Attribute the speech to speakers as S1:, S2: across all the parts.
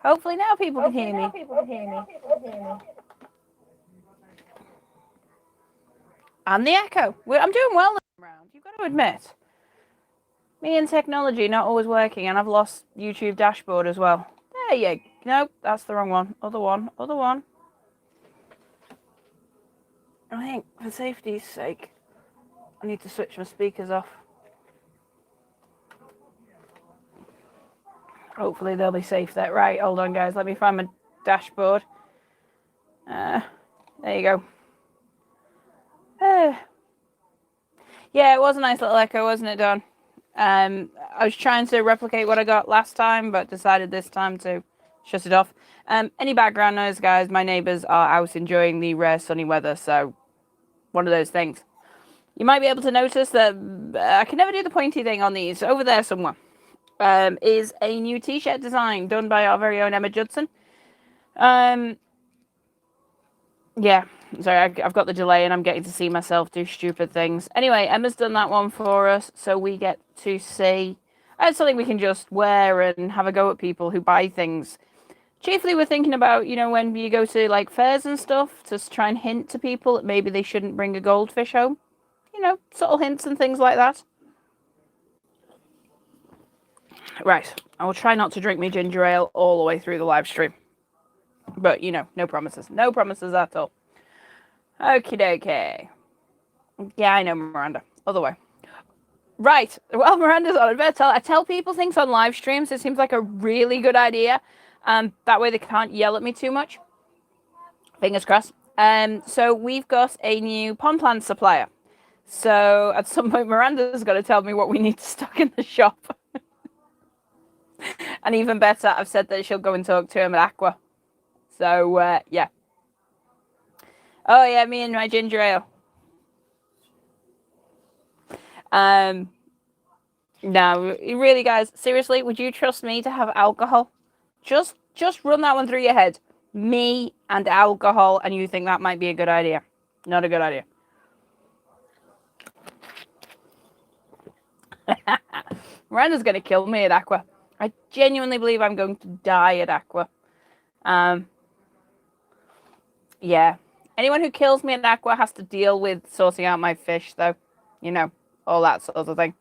S1: Hopefully now people can hear me. And the echo. I'm doing well this round. You've got to admit. Me and technology not always working, and I've lost YouTube dashboard as well. There you go. Nope, that's the wrong one. Other one. I think for safety's sake, I need to switch my speakers off. Hopefully they'll be safe there. Right, hold on guys, let me find my dashboard. There you go. Yeah, it was a nice little echo, wasn't it, Don? I was trying to replicate what I got last time, but decided this time to shut it off. Any background noise, guys, my neighbours are out enjoying the rare sunny weather, so one of those things. You might be able to notice that I can never do the pointy thing on these. Over there somewhere is a new t-shirt design done by our very own Emma Judson. Yeah, sorry, I've got the delay and I'm getting to see myself do stupid things. Anyway, Emma's done that one for us, so we get to see something we can just wear and have a go at people who buy things. Chiefly, we're thinking about, when you go to like fairs and stuff, to try and hint to people that maybe they shouldn't bring a goldfish home. Subtle hints and things like that. Right, I will try not to drink my ginger ale all the way through the live stream. But, no promises. No promises at all. Okie dokie. Yeah, I know, Miranda. Other way. Right. Well, Miranda's on. I tell people things on live streams. It seems like a really good idea. That way they can't yell at me too much. Fingers crossed. So we've got a new pond plant supplier. So at some point, Miranda's got to tell me what we need to stock in the shop. And even better, I've said that she'll go and talk to him at Aqua. So, yeah. Oh, yeah, me and my ginger ale. No, really, guys, seriously, would you trust me to have alcohol? Just run that one through your head. Me and alcohol, and you think that might be a good idea. Not a good idea. Miranda's going to kill me at Aqua. I genuinely believe I'm going to die at Aqua. Yeah. Anyone who kills me at Aqua has to deal with sorting out my fish, though. All that sort of thing.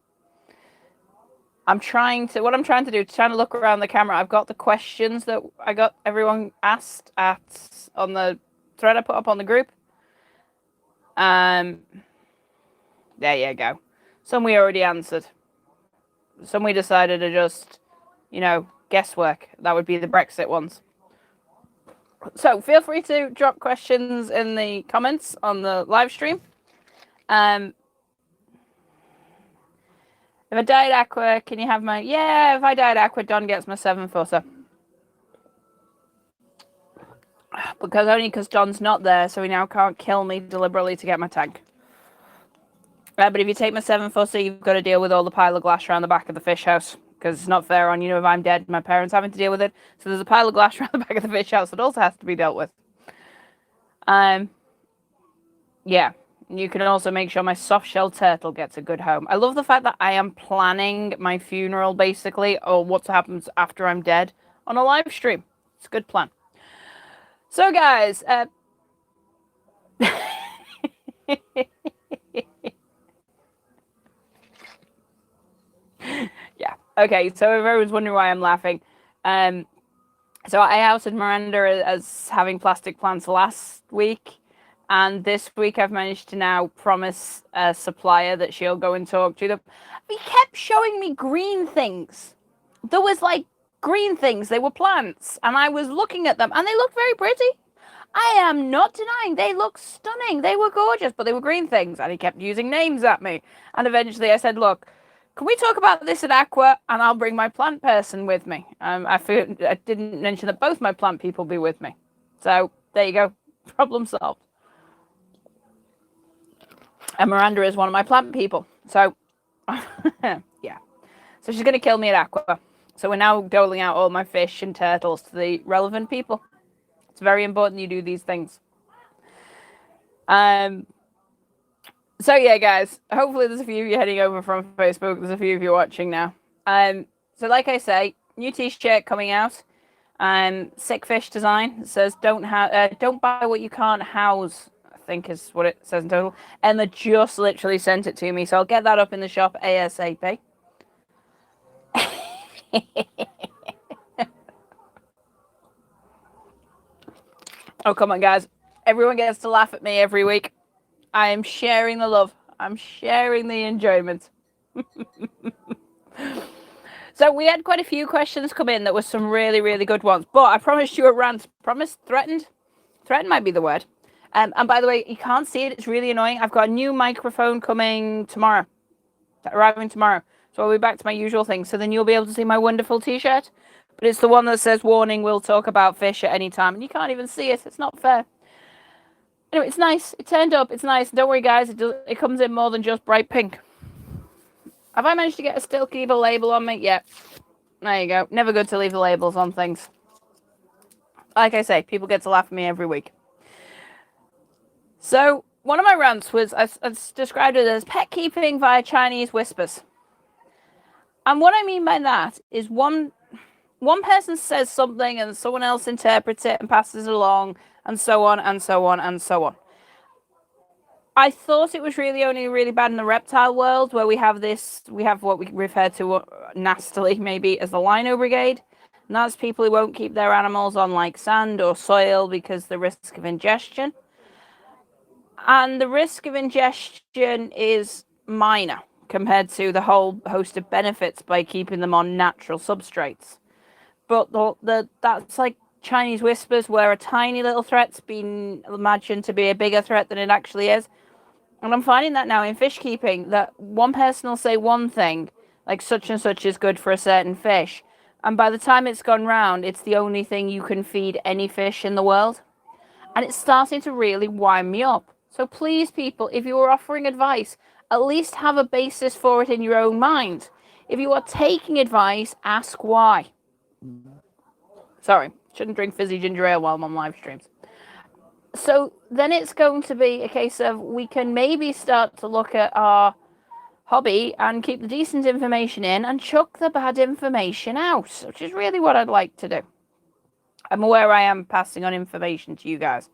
S1: What I'm trying to do, trying to look around the camera. I've got the questions that I got everyone asked on the thread I put up on the group. There you go. Some we already answered. Some we decided to just, guesswork. That would be the Brexit ones. So feel free to drop questions in the comments on the live stream. If I die at Aqua, can you have my... Yeah, if I die at Aqua, Don gets my 7-footer. Because Don's not there, so he now can't kill me deliberately to get my tank. But if you take my 7-footer, you've got to deal with all the pile of glass around the back of the fish house. Because it's not fair on, if I'm dead, my parents having to deal with it. So there's a pile of glass around the back of the fish house that also has to be dealt with. Yeah. You can also make sure my soft-shell turtle gets a good home. I love the fact that I am planning my funeral, basically, or what happens after I'm dead, on a live stream. It's a good plan. So, guys, yeah. Okay, so if everyone's wondering why I'm laughing, so I outed Miranda as having plastic plants last week. And this week I've managed to now promise a supplier that she'll go and talk to them. He kept showing me green things. There was green things. They were plants. And I was looking at them and they looked very pretty. I am not denying they look stunning. They were gorgeous, but they were green things. And he kept using names at me. And eventually I said, look, can we talk about this at Aqua? And I'll bring my plant person with me. I didn't mention that both my plant people be with me. So there you go. Problem solved. And Miranda is one of my plant people. So, yeah. So she's going to kill me at Aqua. So we're now doling out all my fish and turtles to the relevant people. It's very important you do these things. So, yeah, guys. Hopefully there's a few of you heading over from Facebook. There's a few of you watching now. So like I say, new T-shirt coming out. Sick fish design. It says don't buy what you can't house, I think is what it says in total. Emma just literally sent it to me, so I'll get that up in the shop ASAP. Oh, come on, guys. Everyone gets to laugh at me every week. I am sharing the love. I'm sharing the enjoyment. So we had quite a few questions come in that were some really, really good ones. But I promised you a rant. Promised? Threatened? Threatened might be the word. And by the way, you can't see it. It's really annoying. I've got a new microphone coming tomorrow. Arriving tomorrow. So I'll be back to my usual thing. So then you'll be able to see my wonderful T-shirt. But it's the one that says, warning, we'll talk about fish at any time. And you can't even see it. It's not fair. Anyway, it's nice. It turned up. It's nice. Don't worry, guys. It comes in more than just bright pink. Have I managed to get a still keep a label on me? Yeah. There you go. Never good to leave the labels on things. Like I say, people get to laugh at me every week. So one of my rants was, I described it as pet keeping via Chinese whispers. And what I mean by that is one person says something and someone else interprets it and passes it along, and so on and so on and so on. I thought it was only really bad in the reptile world, where we have what we refer to nastily maybe as the Lino Brigade. And that's people who won't keep their animals on like sand or soil because the risk of ingestion. And the risk of ingestion is minor compared to the whole host of benefits by keeping them on natural substrates. But that's like Chinese whispers, where a tiny little threat's been imagined to be a bigger threat than it actually is. And I'm finding that now in fish keeping, that one person will say one thing, like such and such is good for a certain fish. And by the time it's gone round, it's the only thing you can feed any fish in the world. And it's starting to really wind me up. So please, people, if you are offering advice, at least have a basis for it in your own mind. If you are taking advice, ask why. Sorry, shouldn't drink fizzy ginger ale while I'm on live streams. So then it's going to be a case of we can maybe start to look at our hobby and keep the decent information in and chuck the bad information out, which is really what I'd like to do. I'm aware I am passing on information to you guys,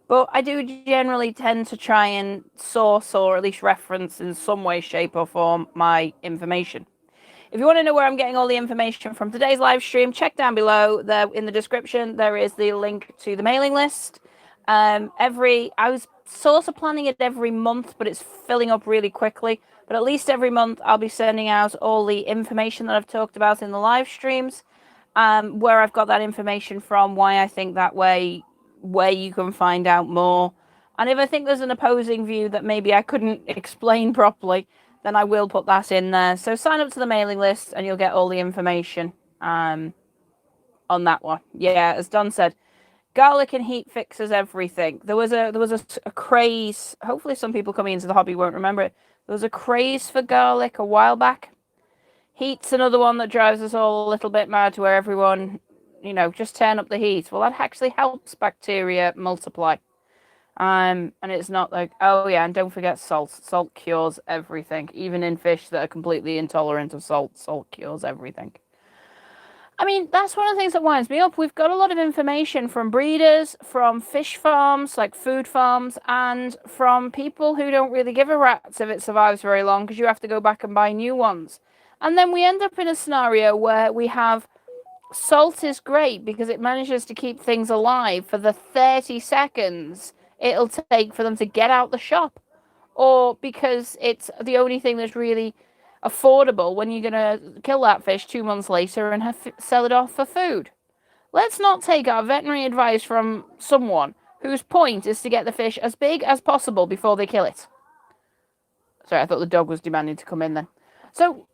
S1: but I do generally tend to try and source or at least reference in some way, shape or form my information. If you want to know where I'm getting all the information from today's live stream, check down below. There in the description, there is the link to the mailing list. I was sort of planning it every month, but it's filling up really quickly. But at least every month, I'll be sending out all the information that I've talked about in the live streams, where I've got that information from, why I think that way, where you can find out more. And if I think there's an opposing view that maybe I couldn't explain properly, then I will put that in there. So sign up to the mailing list and you'll get all the information on that one. Yeah, as Don said, garlic and heat fixes everything. There was a craze. Hopefully some people coming into the hobby won't remember it. There was a craze for garlic a while back. Heat's another one that drives us all a little bit mad, where everyone, just turn up the heat. Well, that actually helps bacteria multiply. And it's not like, oh yeah, and don't forget salt. Salt cures everything. Even in fish that are completely intolerant of salt, salt cures everything. I mean, that's one of the things that winds me up. We've got a lot of information from breeders, from fish farms, like food farms, and from people who don't really give a rat's if it survives very long, because you have to go back and buy new ones. And then we end up in a scenario where we have salt is great because it manages to keep things alive for the 30 seconds it'll take for them to get out the shop, or because it's the only thing that's really affordable when you're going to kill that fish 2 months later and sell it off for food. Let's not take our veterinary advice from someone whose point is to get the fish as big as possible before they kill it. Sorry, I thought the dog was demanding to come in then. So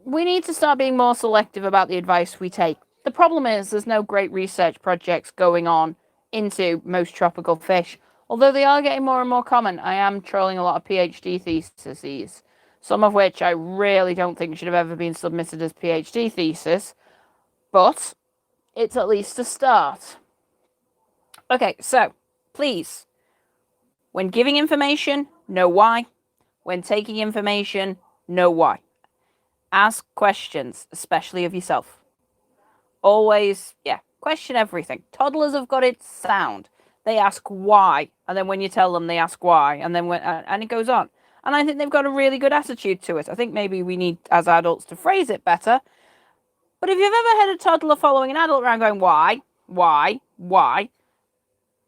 S1: we need to start being more selective about the advice we take. The problem is there's no great research projects going on into most tropical fish, although they are getting more and more common. I am trolling a lot of PhD theses, some of which I really don't think should have ever been submitted as PhD thesis, but it's at least a start. Okay, so please, when giving information, know why. When taking information, know why. Ask questions, especially of yourself. Always, yeah, question everything. Toddlers have got it sound. They ask why, and then when you tell them, they ask why, and then and it goes on. And I think they've got a really good attitude to it. I think maybe we need, as adults, to phrase it better. But if you've ever had a toddler following an adult around going, why,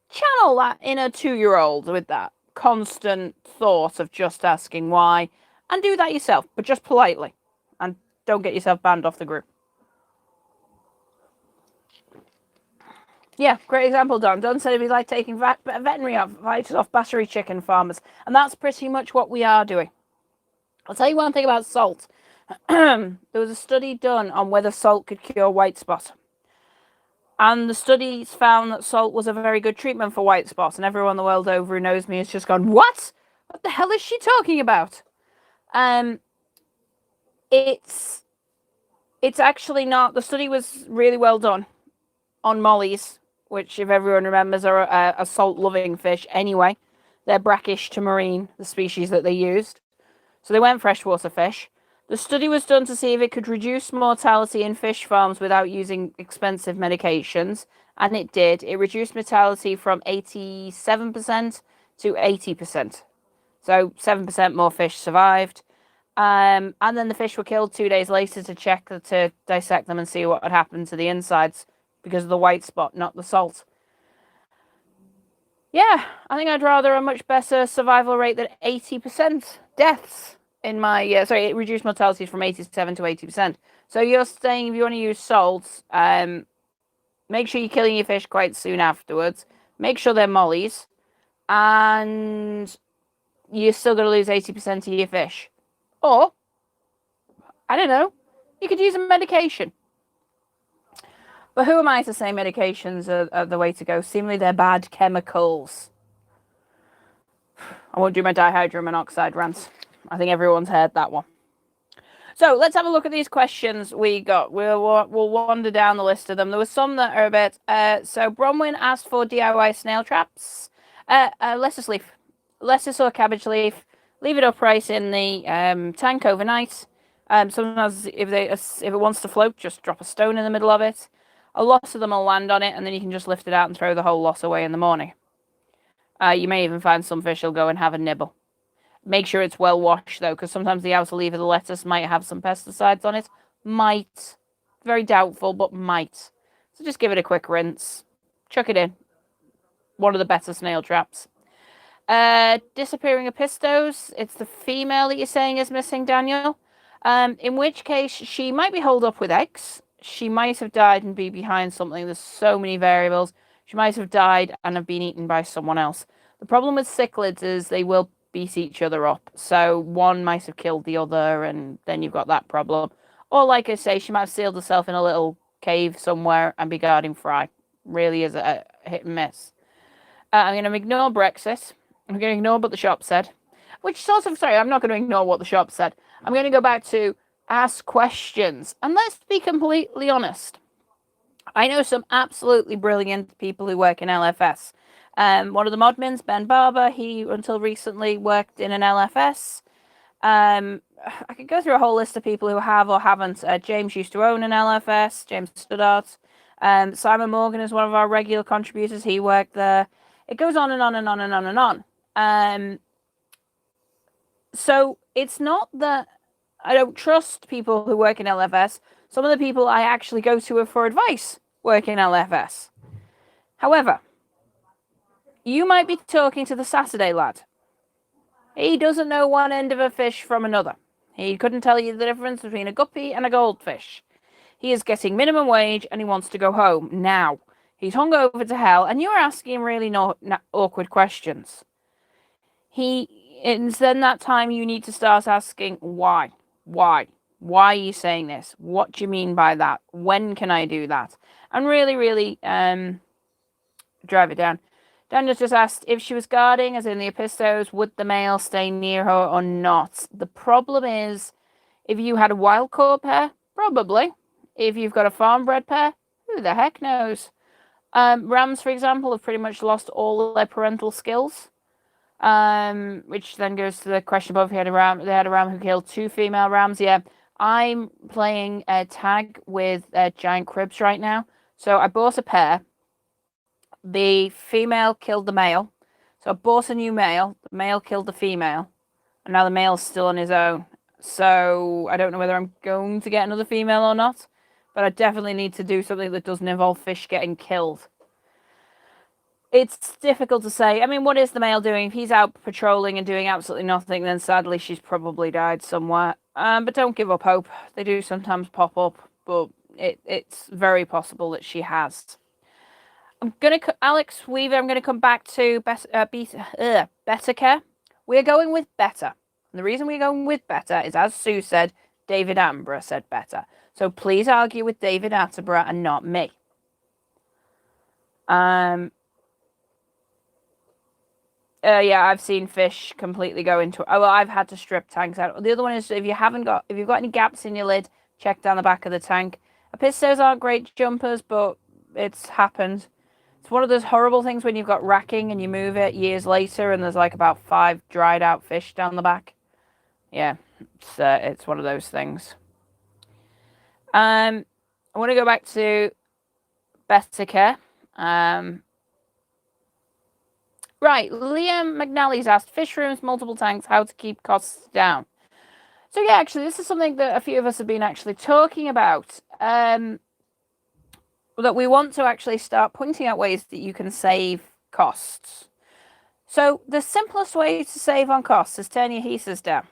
S1: channel that inner 2-year-old with that constant thought of just asking why, and do that yourself, but just politely, and don't get yourself banned off the group. Yeah, great example, Don. Don said it'd be like taking veterinary advice off battery chicken farmers, and that's pretty much what we are doing. I'll tell you one thing about salt. There was a study done on whether salt could cure white spot. And the studies found that salt was a very good treatment for white spots, and everyone the world over who knows me has just gone, what? What the hell is she talking about? It's actually not. The study was really well done on mollies, which, if everyone remembers, are a salt-loving fish anyway. They're brackish to marine, the species that they used. So they went freshwater fish. The study was done to see if it could reduce mortality in fish farms without using expensive medications, and it did. It reduced mortality from 87% to 80%. So 7% more fish survived. And then the fish were killed 2 days later to dissect them and see what had happened to the insides because of the white spot, not the salt. Yeah, I think I'd rather a much better survival rate than 80% deaths in my it reduced mortality from 87 to 80%. So you're saying if you want to use salt, make sure you're killing your fish quite soon afterwards. Make sure they're mollies, and you're still going to lose 80% of your fish. Or, I don't know, you could use a medication. But who am I to say medications are the way to go? Seemingly they're bad chemicals. I won't do my dihydrogen monoxide rants. I think everyone's heard that one. So let's have a look at these questions we got. We'll wander down the list of them. There were some that are a bit... so Bronwyn asked for DIY snail traps. Lettuce leaf. Lettuce or cabbage leaf. Leave it upright in the tank overnight. Sometimes if it wants to float, just drop a stone in the middle of it. A lot of them will land on it, and then you can just lift it out and throw the whole lot away in the morning. You may even find some fish will go and have a nibble. Make sure it's well washed, though, because sometimes the outer leaf of the lettuce might have some pesticides on it. Might. Very doubtful, but might. So just give it a quick rinse. Chuck it in. One of the better snail traps. Disappearing opistos. It's the female that you're saying is missing, Daniel. In which case, she might be holed up with eggs. She might have died and be behind something. There's so many variables. She might have died and have been eaten by someone else. The problem with cichlids is they will beat each other up. So one might have killed the other, and then you've got that problem. Or, like I say, she might have sealed herself in a little cave somewhere and be guarding fry. Really is a hit and miss. I'm going to ignore Brexit. I'm going to ignore what the shop said. Which sort of, sorry, I'm not going to ignore what the shop said. I'm going to go back to ask questions. And let's be completely honest. I know some absolutely brilliant people who work in LFS. One of the modmins, Ben Barber, he until recently worked in an LFS. I could go through a whole list of people who have or haven't. James used to own an LFS, James Stoddart. Simon Morgan is one of our regular contributors. He worked there. It goes on and on and on and on and on. So it's not that I don't trust people who work in LFS. Some of the people I actually go to for advice work in LFS. However, you might be talking to the Saturday lad. He doesn't know one end of a fish from another. He couldn't tell you the difference between a guppy and a goldfish. He is getting minimum wage and he wants to go home now. He's hungover to hell, and you're asking him really awkward questions. It's then that time you need to start asking why. Why are you saying this? What do you mean by that? When can I do that? And really, drive it down. Daniel's just asked if she was guarding, as in the opistos, would the male stay near her or not? The problem is, if you had a wild caught pair, probably. If you've got a farm bred pair, who the heck knows? Rams, for example, have pretty much lost all their parental skills. Which then goes to the question above. They had a ram who killed 2 female rams. Yeah, I'm playing a tag with giant cribs right now. So I bought a pair. The female killed the male. So I bought a new male. The male killed the female. And now the male's still on his own. So I don't know whether I'm going to get another female or not. But I definitely need to do something that doesn't involve fish getting killed. It's difficult to say. I mean, what is the male doing? If he's out patrolling and doing absolutely nothing, then sadly she's probably died somewhere. But don't give up hope. They do sometimes pop up, but it's very possible that she has. Alex Weaver, I'm gonna come back to better care. We're going with better. And the reason we're going with better is, as Sue said, David Attenborough said better. So please argue with David Attenborough and not me. Yeah, I've seen fish completely go into. Oh, well, I've had to strip tanks out. The other one is if you've got any gaps in your lid, check down the back of the tank. Apistos aren't great jumpers, but it's happened. It's one of those horrible things when you've got racking and you move it years later and there's like about 5 dried out fish down the back. Yeah, it's one of those things. I want to go back to better care. Right, Liam McNally's asked, fish rooms, multiple tanks, how to keep costs down. So yeah, actually, this is something that a few of us have been actually talking about. That we want to actually start pointing out ways that you can save costs. So the simplest way to save on costs is turn your heaters down.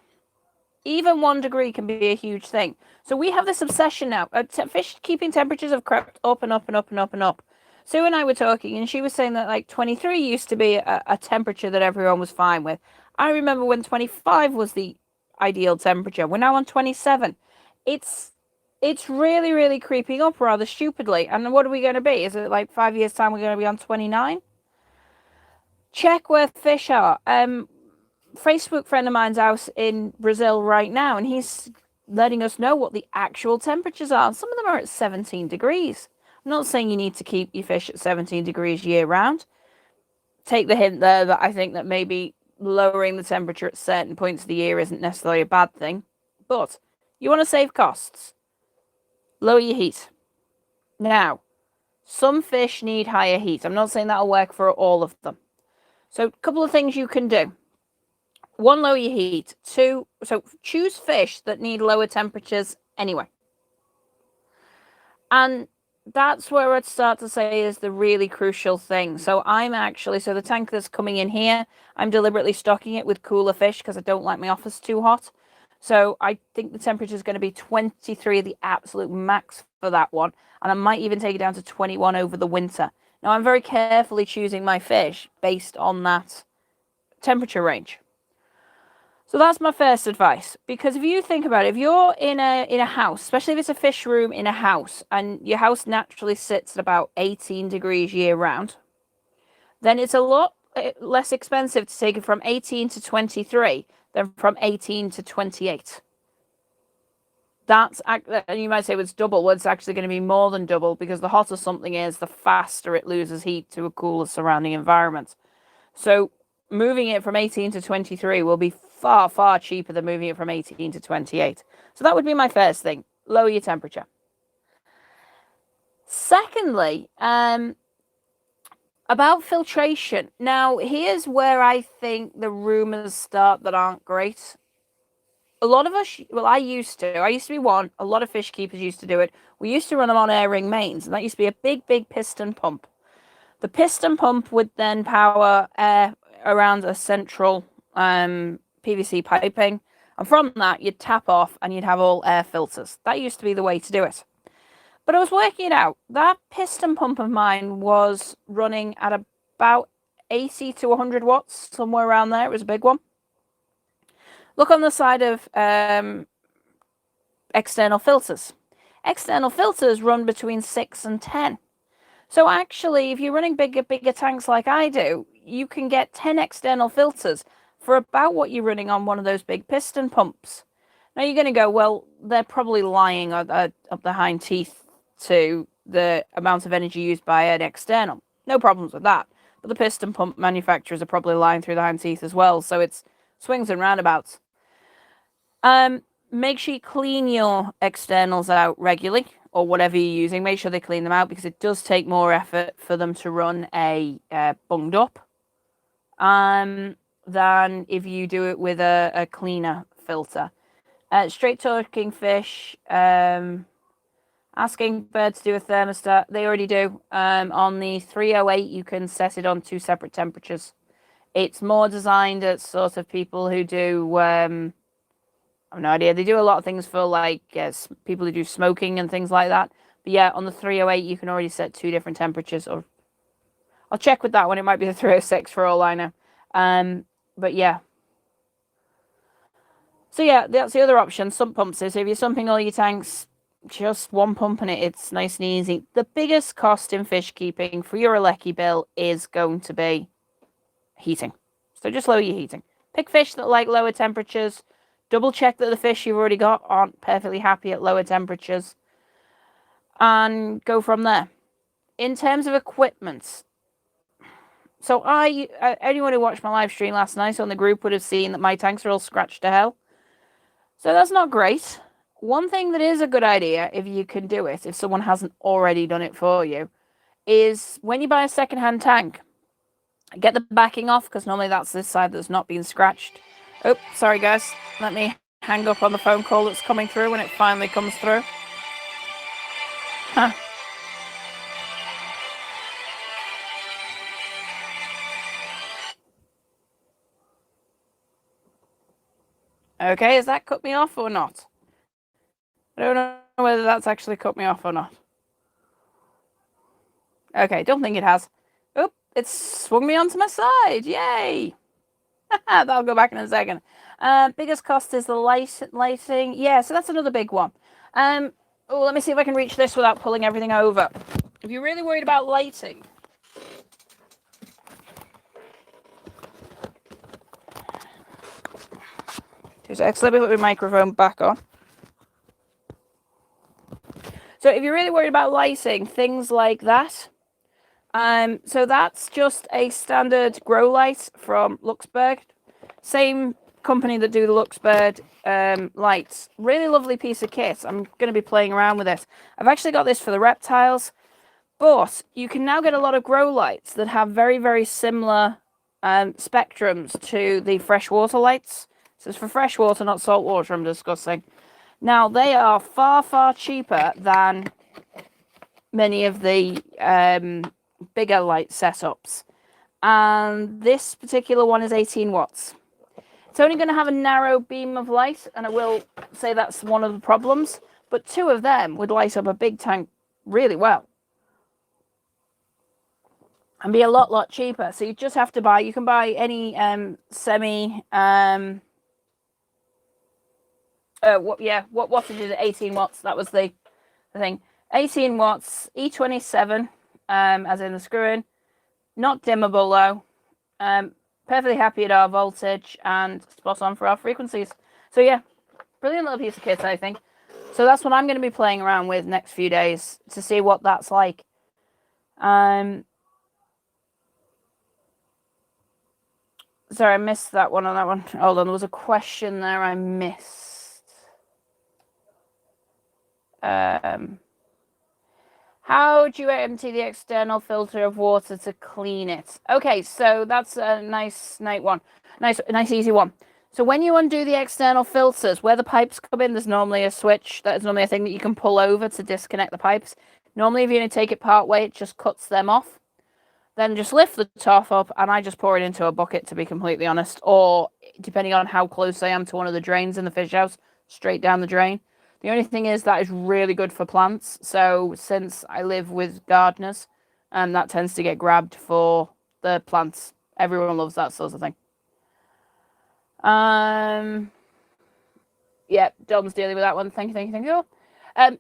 S1: Even 1 degree can be a huge thing. So we have this obsession now. Fish keeping temperatures have crept up and up and up and up and up. Sue and I were talking, and she was saying that like 23 used to be a temperature that everyone was fine with. I remember when 25 was the ideal temperature. We're now on 27. It's really, really creeping up rather stupidly. And what are we going to be? Is it like 5 years' time we're going to be on 29? Check where fish are. Facebook friend of mine's out in Brazil right now, and he's letting us know what the actual temperatures are. Some of them are at 17 degrees. I'm not saying you need to keep your fish at 17 degrees year round. Take the hint there that I think that maybe lowering the temperature at certain points of the year isn't necessarily a bad thing. But you want to save costs. Lower your heat. Now, some fish need higher heat. I'm not saying that'll work for all of them. So a couple of things you can do. 1, lower your heat. 2, so choose fish that need lower temperatures anyway. And that's where I'd start to say is the really crucial thing. So the tank that's coming in here, I'm deliberately stocking it with cooler fish because I don't like my office too hot. So I think the temperature is going to be 23, the absolute max for that one. And I might even take it down to 21 over the winter. Now, I'm very carefully choosing my fish based on that temperature range. So that's my first advice, because if you think about it, if you're in a house, especially if it's a fish room in a house, and your house naturally sits at about 18 degrees year round, then it's a lot less expensive to take it from 18 to 23 than from 18 to 28. You might say it's double. Well, it's actually going to be more than double, because the hotter something is, the faster it loses heat to a cooler surrounding environment. So moving it from 18 to 23 will be far, far cheaper than moving it from 18 to 28. So that would be my first thing. Lower your temperature. Secondly, about filtration. Now, here's where I think the rumors start that aren't great. A lot of us, I used to be one. A lot of fish keepers used to do it. We used to run them on air ring mains, and that used to be a big, big piston pump. The piston pump would then power air around a central PVC piping, and from that you'd tap off and you'd have all air filters. That used to be the way to do it. But I was working it out. That piston pump of mine was running at about 80 to 100 watts, somewhere around there. It was a big one. Look on the side of external filters. External filters run between 6 and 10. So actually, if you're running bigger tanks like I do, you can get 10 external filters for about what you're running on one of those big piston pumps. Now you're going to go, well, they're probably lying up the hind teeth to the amount of energy used by an external. No problems with that. But the piston pump manufacturers are probably lying through the hind teeth as well. So it's swings and roundabouts. make sure you clean your externals out regularly, or whatever you're using. Make sure they clean them out, because it does take more effort for them to run a bunged up than if you do it with a cleaner filter. Straight talking fish, asking birds to do a thermostat. They already do. On the 308, you can set it on 2 separate temperatures. It's more designed at sort of people who do, I have no idea. They do a lot of things for like people who do smoking and things like that. But yeah, on the 308, you can already set 2 different temperatures. Or I'll check with that one. It might be the 306 for all I know. But yeah. So yeah, that's the other option, sump pumps. So if you're sumping all your tanks, just one pump in it, it's nice and easy. The biggest cost in fish keeping for your Alecki bill is going to be heating. So just lower your heating. Pick fish that like lower temperatures. Double check that the fish you've already got aren't perfectly happy at lower temperatures. And go from there. In terms of equipment, so anyone who watched my live stream last night on the group would have seen that my tanks are all scratched to hell. So that's not great. One thing that is a good idea, if you can do it, if someone hasn't already done it for you, is when you buy a second-hand tank, get the backing off, because normally that's this side that's not being scratched. Oh, sorry guys. Let me hang up on the phone call that's coming through when it finally comes through. Huh. Okay, has that cut me off or not? I don't know whether that's actually cut me off or not. Okay, don't think it has. Oh, it's swung me onto my side. Yay! That'll go back in a second. Biggest cost is the lighting. Yeah, so that's another big one. Let me see if I can reach this without pulling everything over. If you're really worried about lighting, let me put my microphone back on. So if you're really worried about lighting, things like that. So that's just a standard grow light from Luxburg. Same company that do the Luxburg lights. Really lovely piece of kit. I'm going to be playing around with this. I've actually got this for the reptiles, but you can now get a lot of grow lights that have very, very similar spectrums to the freshwater lights. So it's for freshwater, not saltwater, I'm discussing. Now, they are far, far cheaper than many of the bigger light setups. And this particular one is 18 watts. It's only going to have a narrow beam of light, and I will say that's one of the problems, but 2 of them would light up a big tank really well and be a lot cheaper. So you just have to buy, you can buy any semi what wattage is it? 18 watts. That was the thing. 18 watts, E27, as in the screw-in. Not dimmable though. Perfectly happy at our voltage and spot on for our frequencies. So yeah, brilliant little piece of kit, I think. So that's what I'm going to be playing around with next few days to see what that's like. Sorry, I missed that one on that one. Hold on, there was a question there I missed. How do you empty the external filter of water to clean it? Okay, so that's a nice one. Nice easy one. So when you undo the external filters, where the pipes come in, there's normally a switch. That is normally a thing that you can pull over to disconnect the pipes. Normally, if you're going to take it part way, it just cuts them off. Then just lift the top up, and I just pour it into a bucket, to be completely honest. Or, depending on how close I am to one of the drains in the fish house, straight down the drain. The only thing is that is really good for plants. So since I live with gardeners, that tends to get grabbed for the plants. Everyone loves that sort of thing. Yeah, Dom's dealing with that one. Thank you.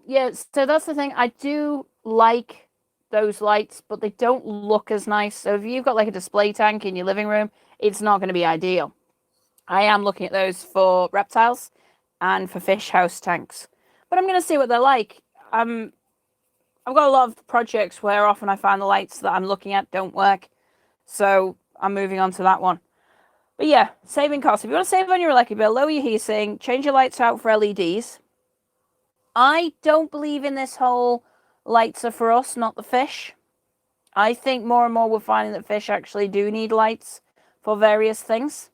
S1: Yeah, so that's the thing. I do like those lights, but they don't look as nice. So if you've got like a display tank in your living room, it's not going to be ideal. I am looking at those for reptiles and for fish house tanks, but I'm going to see what they're like. I've got a lot of projects where often I find the lights that I'm looking at don't work, so I'm moving on to that one. But yeah, saving costs. If you want to save on your electric bill, lower your heating, change your lights out for LEDs. I don't believe in this whole lights are for us, not the fish. I think more and more we're finding that fish actually do need lights for various things.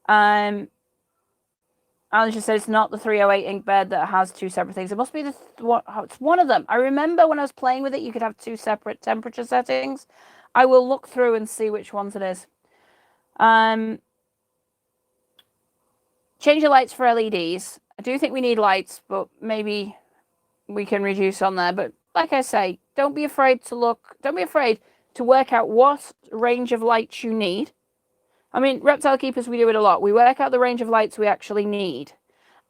S1: Alan just said it's not the 308 ink bed that has two separate things. It must be it's one of them. I remember when I was playing with it, you could have two separate temperature settings. I will look through and see which ones it is. Change your lights for LEDs. I do think we need lights, but maybe we can reduce on there. But like I say, don't be afraid to look. Don't be afraid to work out what range of lights you need. I mean, reptile keepers, we do it a lot. We work out the range of lights we actually need,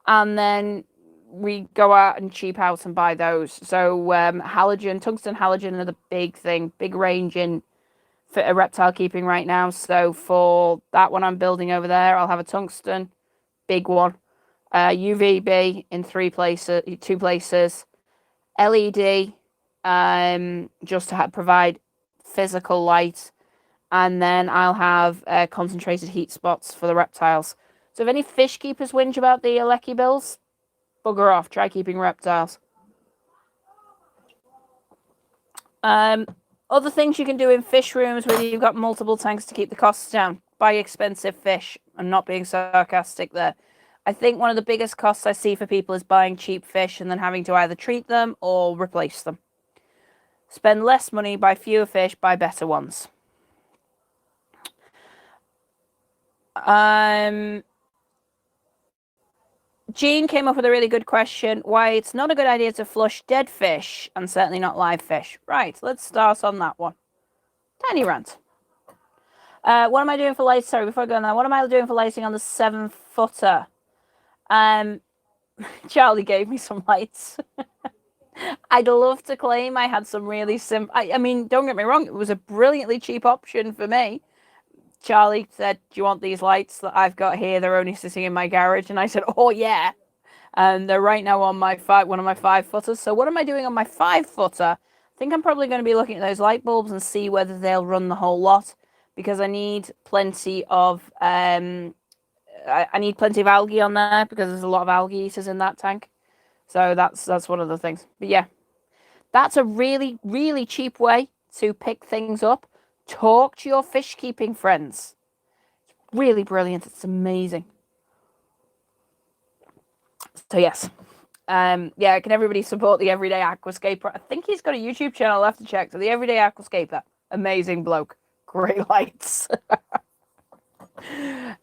S1: and then we go out and cheap out and buy those. So halogen, tungsten halogen are the big thing, big range in for reptile keeping right now. So for that one I'm building over there, I'll have a tungsten, big one, UVB in two places, LED, just to provide physical light. And then I'll have concentrated heat spots for the reptiles. So if any fish keepers whinge about the lecky bills, bugger off. Try keeping reptiles. Other things you can do in fish rooms where you've got multiple tanks to keep the costs down. Buy expensive fish. I'm not being sarcastic there. I think one of the biggest costs I see for people is buying cheap fish and then having to either treat them or replace them. Spend less money, buy fewer fish, buy better ones. Jean came up with a really good question. Why it's not a good idea to flush dead fish and certainly not live fish. Right, let's start on that one. Tiny rant. What am I doing for lights? Sorry, before I go on that, what am I doing for lighting on the 7-footer? Charlie gave me some lights. I'd love to claim I had some really simple. I mean, don't get me wrong, it was a brilliantly cheap option for me. Charlie said, do you want these lights that I've got here? They're only sitting in my garage. And I said, oh, yeah. And they're right now on my one of my 5-footers. So what am I doing on my 5-footer? I think I'm probably going to be looking at those light bulbs and see whether they'll run the whole lot, because I need plenty of I need plenty of algae on there, because there's a lot of algae eaters in that tank. So that's one of the things. But yeah, that's a really, really cheap way to pick things up. Talk to your fish keeping friends. It's really brilliant. It's amazing. So yes, yeah, can everybody support the Everyday Aquascaper? I think he's got a YouTube channel. I'll have to check. So the Everyday Aquascaper, amazing bloke, great lights.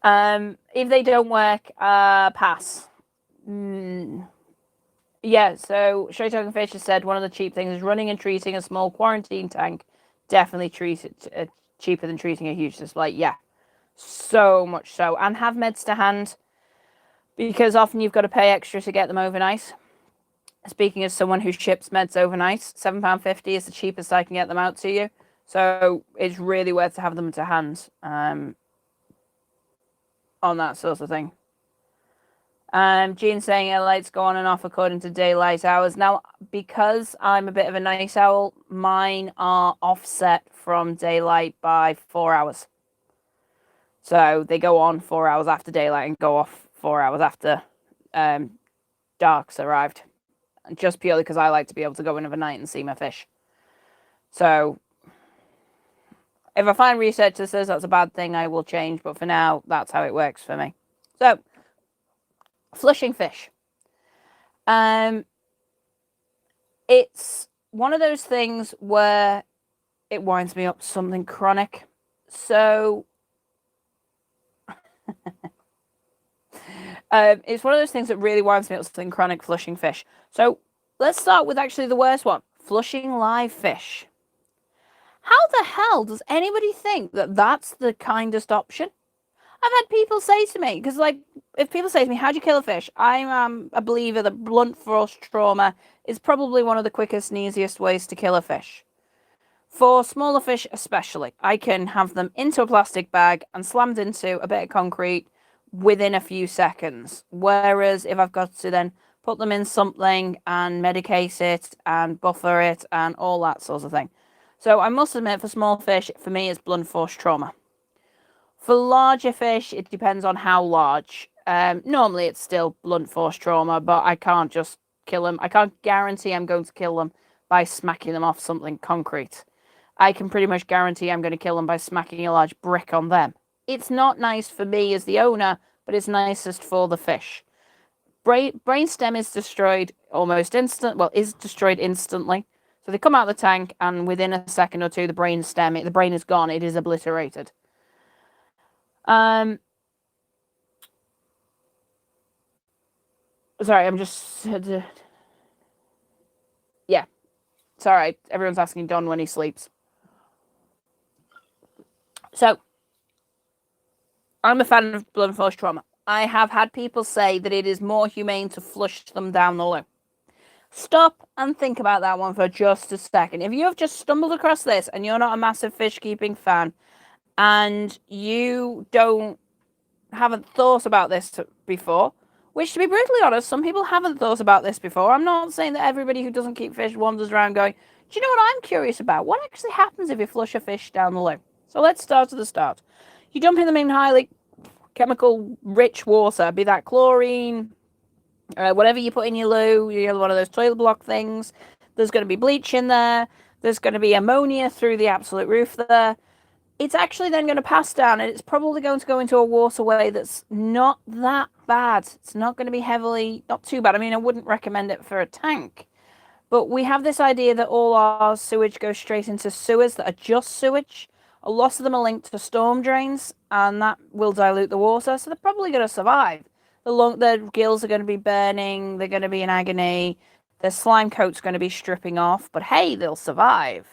S1: If they don't work, pass. Yeah, so Straight Talking Fish has said one of the cheap things is running and treating a small quarantine tank. Definitely treat it cheaper than treating a huge display. Yeah, so much so. And have meds to hand, because often you've got to pay extra to get them overnight. Speaking as someone who ships meds overnight, £7.50 is the cheapest I can get them out to you. So it's really worth to have them to hand on that sort of thing. Jean saying lights go on and off according to daylight hours. Now, because I'm a bit of a night owl, mine are offset from daylight by 4 hours. So they go on 4 hours after daylight and go off 4 hours after dark's arrived. Just purely because I like to be able to go in overnight and see my fish. So if I find research that says that's a bad thing, I will change. But for now, that's how it works for me. So, flushing fish. It's one of those things where it winds me up something chronic. So it's one of those things that really winds me up something chronic, flushing fish. So let's start with actually the worst one, flushing live fish. How the hell does anybody think that that's the kindest option? I've had people say to me, because like, if people say to me, how do you kill a fish? I'm a believer that blunt force trauma is probably one of the quickest and easiest ways to kill a fish. For smaller fish especially, I can have them into a plastic bag and slammed into a bit of concrete within a few seconds. Whereas if I've got to then put them in something and medicate it and buffer it and all that sort of thing. So I must admit, for small fish, for me, it's blunt force trauma. For larger fish, it depends on how large. Normally, it's still blunt force trauma, but I can't just kill them. I can't guarantee I'm going to kill them by smacking them off something concrete. I can pretty much guarantee I'm going to kill them by smacking a large brick on them. It's not nice for me as the owner, but it's nicest for the fish. Brainstem is destroyed almost is destroyed instantly. So they come out of the tank, and within a second or two, the brain is gone. It is obliterated. Sorry, I'm just. Yeah, it's all right. Everyone's asking Don when he sleeps. So, I'm a fan of blunt force trauma. I have had people say that it is more humane to flush them down the loo. Stop and think about that one for just a second. If you have just stumbled across this and you're not a massive fish keeping fan and you haven't thought about this before, which, to be brutally honest, some people haven't thought about this before. I'm not saying that everybody who doesn't keep fish wanders around going, do you know what I'm curious about? What actually happens if you flush a fish down the loo? So let's start at the start. You dump them in highly chemical rich water, be that chlorine, whatever you put in your loo, one of those toilet block things. There's going to be bleach in there. There's going to be ammonia through the absolute roof there. It's actually then going to pass down, and it's probably going to go into a waterway that's not that bad. It's not going to be not too bad. I mean, I wouldn't recommend it for a tank. But we have this idea that all our sewage goes straight into sewers that are just sewage. A lot of them are linked to storm drains, and that will dilute the water, so they're probably going to survive. Their gills are going to be burning, they're going to be in agony, their slime coat's going to be stripping off, but hey, they'll survive.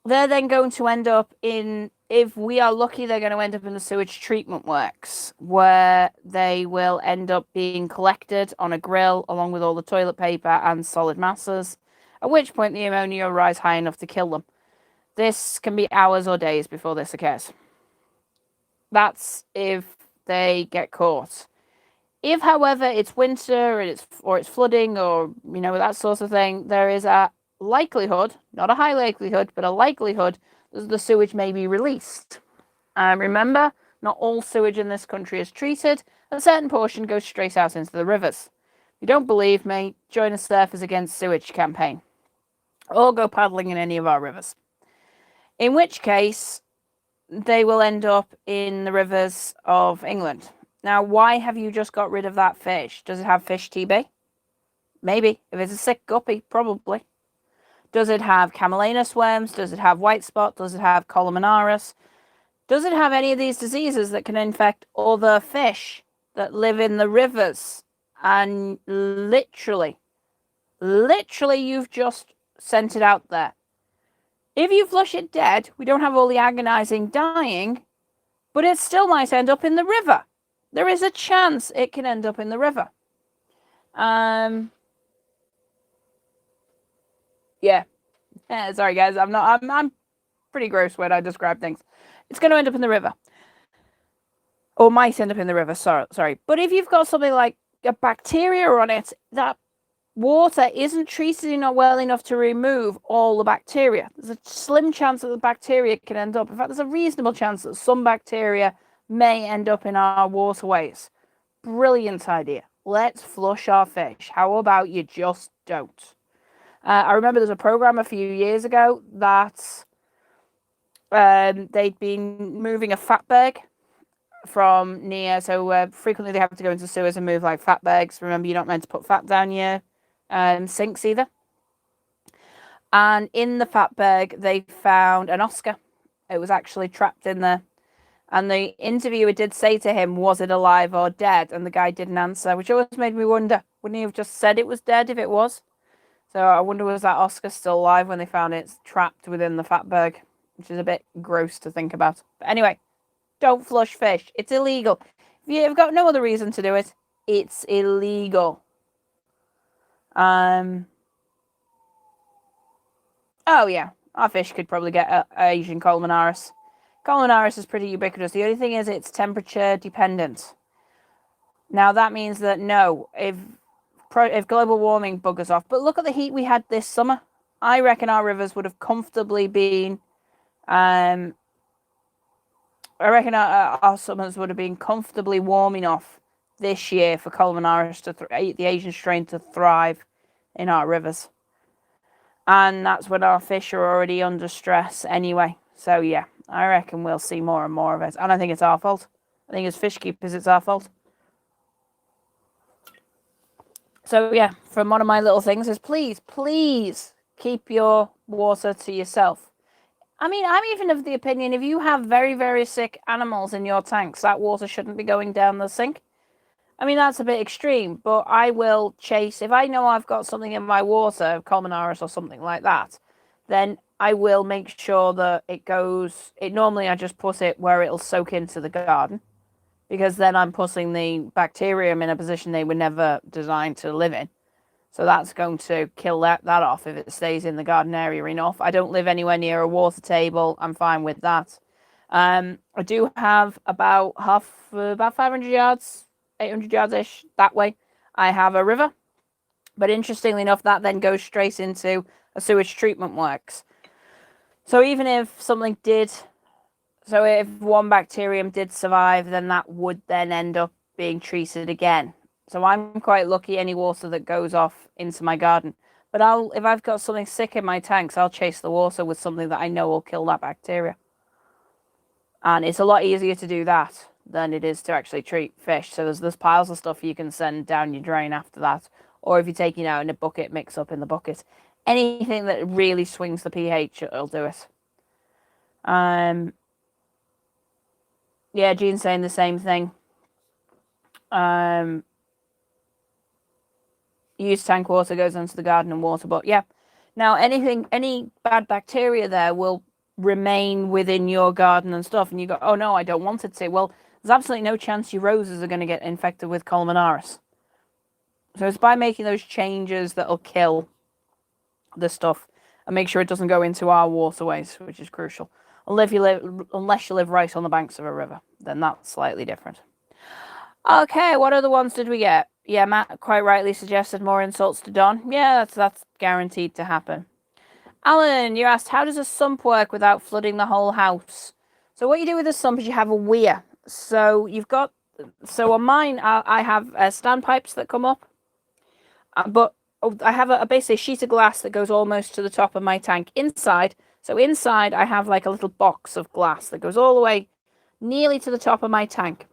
S1: They're then going to end up if we are lucky, they're going to end up in the sewage treatment works, where they will end up being collected on a grill along with all the toilet paper and solid masses, at which point the ammonia will rise high enough to kill them. This can be hours or days before this occurs. That's if they get caught. If, however, it's winter or it's flooding or that sort of thing, there is a likelihood, not a high likelihood, but a likelihood that the sewage may be released. Remember, not all sewage in this country is treated. A certain portion goes straight out into the rivers. If you don't believe me, join a Surfers Against Sewage campaign, or go paddling in any of our rivers. In which case, they will end up in the rivers of England. Now, why have you just got rid of that fish? Does it have fish TB? Maybe. If it's a sick guppy, probably. Does it have camelina worms? Does it have white spot? Does it have columnaris? Does it have any of these diseases that can infect other fish that live in the rivers? And literally, you've just sent it out there. If you flush it dead, we don't have all the agonizing dying, but it still might end up in the river. There is a chance it can end up in the river. Yeah. Sorry, guys. I'm pretty gross when I describe things. It's going to end up in the river. Or might end up in the river. Sorry. But if you've got something like a bacteria on it, that water isn't treated well enough to remove all the bacteria. There's a slim chance that the bacteria can end up. In fact, there's a reasonable chance that some bacteria may end up in our waterways. Brilliant idea. Let's flush our fish. How about you just don't? I remember there's a program a few years ago that they'd been moving a fatberg from near, so frequently they have to go into sewers and move like fatbergs. Remember, you're not meant to put fat down your sinks either. And in the fatberg, they found an Oscar. It was actually trapped in there. And the interviewer did say to him, was it alive or dead? And the guy didn't answer, which always made me wonder, wouldn't he have just said it was dead if it was? So I wonder, was that Oscar still alive when they found it trapped within the fatberg? Which is a bit gross to think about. But anyway, don't flush fish. It's illegal. If you've got no other reason to do it, it's illegal. Oh yeah, our fish could probably get Asian columnaris. Columnaris is pretty ubiquitous. The only thing is it's temperature dependent. Now that means that no, if global warming buggers off, but look at the heat we had this summer. I reckon our rivers would have comfortably been I reckon our summers would have been comfortably warm enough this year for Colmenares the Asian strain to thrive in our rivers. And that's when our fish are already under stress anyway. So yeah, I reckon we'll see more and more of it. I don't think it's our fault. I think as fish keepers, it's our fault. So yeah, from one of my little things is please keep your water to yourself. I mean, I'm even of the opinion if you have very sick animals in your tanks, that water shouldn't be going down the sink. I mean, that's a bit extreme, but I will chase. If I know I've got something in my water, Colmenares or something like that, then I will make sure that it goes. Normally, I just put it where it'll soak into the garden, because then I'm putting the bacterium in a position they were never designed to live in. So that's going to kill that off if it stays in the garden area enough. I don't live anywhere near a water table. I'm fine with that. I do have about 500 yards, 800 yards ish that way. I have a river, but interestingly enough, that then goes straight into a sewage treatment works. So even if something did, so if one bacterium did survive, then that would then end up being treated again. So I'm quite lucky any water that goes off into my garden. But if I've got something sick in my tanks, I'll chase the water with something that I know will kill that bacteria. And it's a lot easier to do that than it is to actually treat fish. So there's piles of stuff you can send down your drain after that. Or if you're taking it out in a bucket, mix up in the bucket. Anything that really swings the pH, it'll do it. Yeah, Jean's saying the same thing. Used tank water goes into the garden and water, but yeah. Now any bad bacteria there will remain within your garden and stuff, and you go, oh no, I don't want it to. Well, there's absolutely no chance your roses are going to get infected with Colmenares. So it's by making those changes that'll kill the stuff and make sure it doesn't go into our waterways, which is crucial. Unless you live right on the banks of a river, then that's slightly different. Okay, what other ones did we get? Yeah, Matt quite rightly suggested more insults to Don. Yeah, that's guaranteed to happen. Alan, you asked, how does a sump work without flooding the whole house? So what you do with a sump is you have a weir. So on mine, I have standpipes that come up. But I have basically a sheet of glass that goes almost to the top of my tank inside. So inside, I have like a little box of glass that goes all the way nearly to the top of my tank.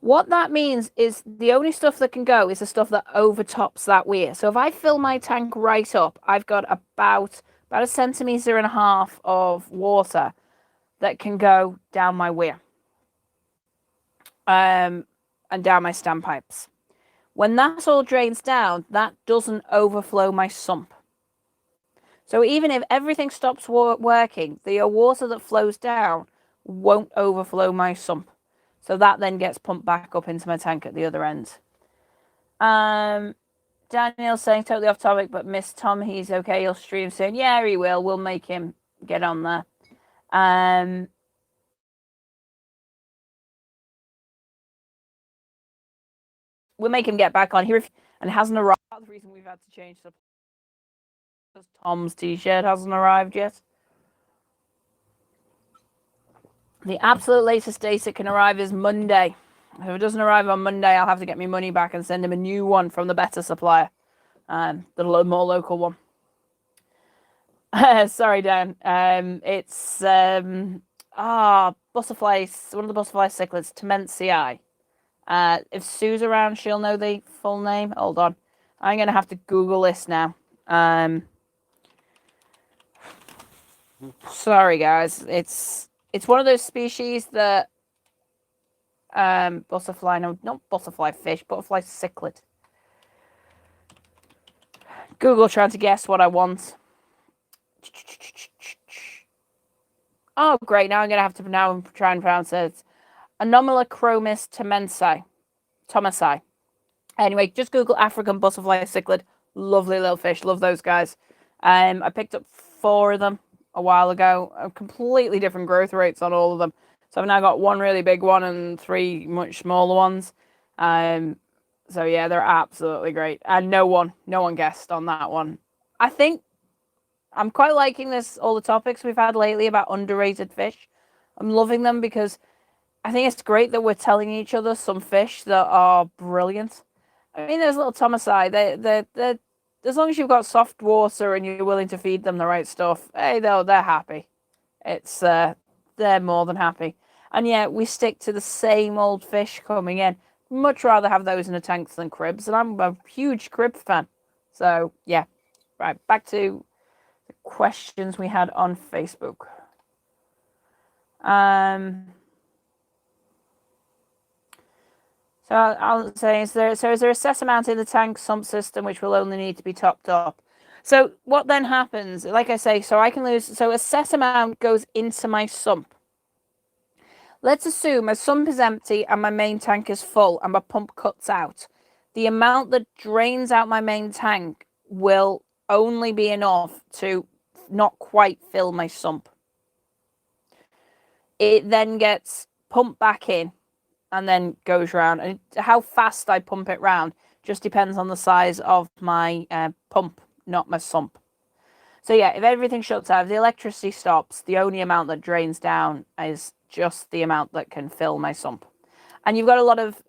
S1: What that means is the only stuff that can go is the stuff that overtops that weir. So if I fill my tank right up, I've got about 1.5 centimeters of water that can go down my weir. And down my standpipes. When that all drains down, that doesn't overflow my sump. So even if everything stops working, the water that flows down won't overflow my sump. So that then gets pumped back up into my tank at the other end. Daniel's saying, totally off topic, but Miss Tom, he's okay. He'll stream soon. Yeah, he will. We'll make him get on there. We'll make him get back on here. And it hasn't arrived. That's the reason we've had to change stuff. Tom's t-shirt hasn't arrived yet. The absolute latest date it can arrive is Monday. If it doesn't arrive on Monday, I'll have to get my money back and send him a new one from the better supplier. The more local one. Sorry, Dan. It's butterfly, one of the butterfly cichlids, Tementii. If Sue's around, she'll know the full name. Hold on. I'm going to have to Google this now. Sorry, guys. It's one of those species that butterfly, no, not butterfly fish, butterfly cichlid. Google trying to guess what I want. Oh, great. Now I'm going to have to try and pronounce it. Anomalochromis tomasi. Anyway, just Google African butterfly cichlid. Lovely little fish. Love those guys. I picked up 4 of them a while ago. Completely different growth rates on all of them. So I've now got 1 really big one and 3 much smaller ones. So yeah, they're absolutely great. And no one guessed on that one. I think I'm quite liking all the topics we've had lately about underrated fish. I'm loving them because I think it's great that we're telling each other some fish that are brilliant. I mean, there's little Thomasai. They as long as you've got soft water and you're willing to feed them the right stuff, hey, they're happy. It's they're more than happy. And yet we stick to the same old fish coming in. Much rather have those in a tank than cribs, and I'm a huge crib fan. So yeah, right, back to the questions we had on Facebook. So I'll say, is there a set amount in the tank sump system which will only need to be topped up? So what then happens? Like I say, so I can lose. So a set amount goes into my sump. Let's assume my sump is empty and my main tank is full and my pump cuts out. The amount that drains out my main tank will only be enough to not quite fill my sump. It then gets pumped back in and then goes round. And how fast I pump it round just depends on the size of my pump, not my sump. So yeah, if everything shuts out, if the electricity stops, the only amount that drains down is just the amount that can fill my sump. And you've got a lot of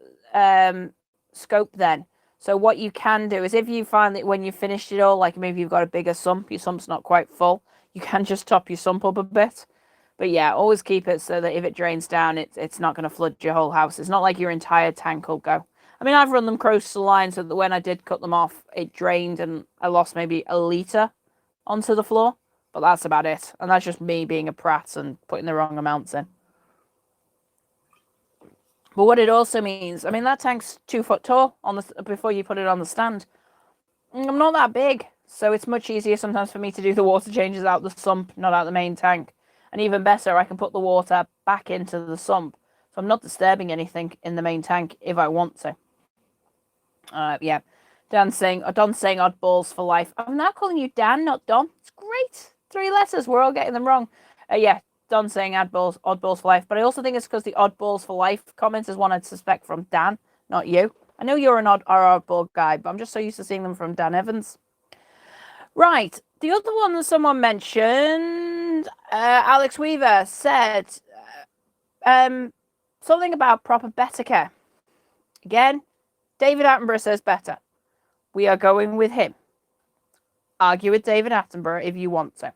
S1: scope then. So what you can do is if you find that when you've finished it all, like maybe you've got a bigger sump, your sump's not quite full, you can just top your sump up a bit. But yeah, always keep it so that if it drains down, it's not going to flood your whole house. It's not like your entire tank will go. I mean, I've run them close to the line so that when I did cut them off, it drained and I lost maybe a litre onto the floor. But that's about it. And that's just me being a prat and putting the wrong amounts in. But what it also means, I mean, that tank's 2 foot tall before you put it on the stand. I'm not that big, so it's much easier sometimes for me to do the water changes out the sump, not out the main tank. And even better, I can put the water back into the sump. So I'm not disturbing anything in the main tank if I want to. Yeah. Don's saying oddballs for life. I'm now calling you Dan, not Don. It's great. 3 letters. We're all getting them wrong. Yeah. Don saying oddballs for life. But I also think it's because the oddballs for life comment is one I'd suspect from Dan, not you. I know you're an oddball guy, but I'm just so used to seeing them from Dan Evans. Right. The other one that someone mentioned, Alex Weaver said something about proper better care. Again, David Attenborough says better. We are going with him. Argue with David Attenborough if you want to.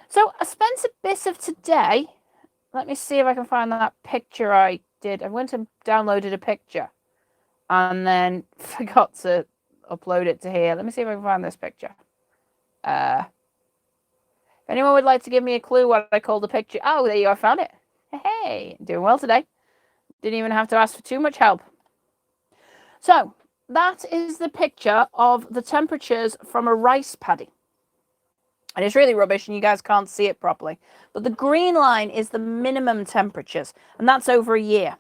S1: So I spent a bit of today. Let me see if I can find that picture I did. I went and downloaded a picture and then forgot to upload it to here. Let me see if I can find this picture. If anyone would like to give me a clue what I called the picture. Oh, there you go. I found it. Hey, doing well today. Didn't even have to ask for too much help. So that is the picture of the temperatures from a rice paddy. And it's really rubbish and you guys can't see it properly. But the green line is the minimum temperatures, and that's over a year.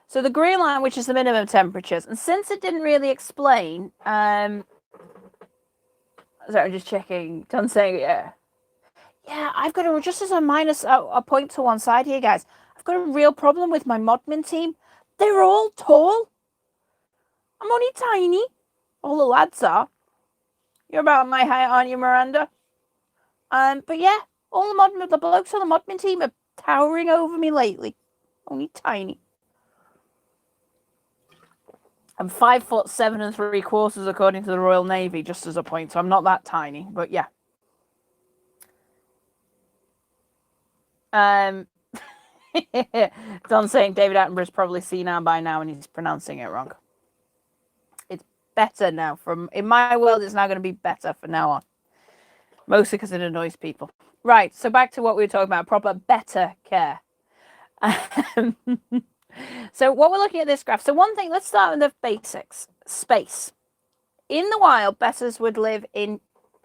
S1: So the green line, which is the minimum temperatures, and since it didn't really explain, sorry, I'm just checking. Done saying, yeah, I've got a, just as a minus a point to one side here, guys. I've got a real problem with my modmin team. They're all tall. I'm only tiny. All the lads are. You're about my height, aren't you, Miranda? But yeah, all the blokes on the modmin team are towering over me lately. Only tiny. I'm 5'7" 3/4" according to the Royal Navy, just as a point. So I'm not that tiny, but yeah. Don saying David Attenborough's probably senile by now and he's pronouncing it wrong. It's better now. In my world, it's now going to be better from now on. Mostly because it annoys people. Right, so back to what we were talking about, proper better care. So what we're looking at this graph. So one thing, let's start with the basics. Space. In the wild, betters would live in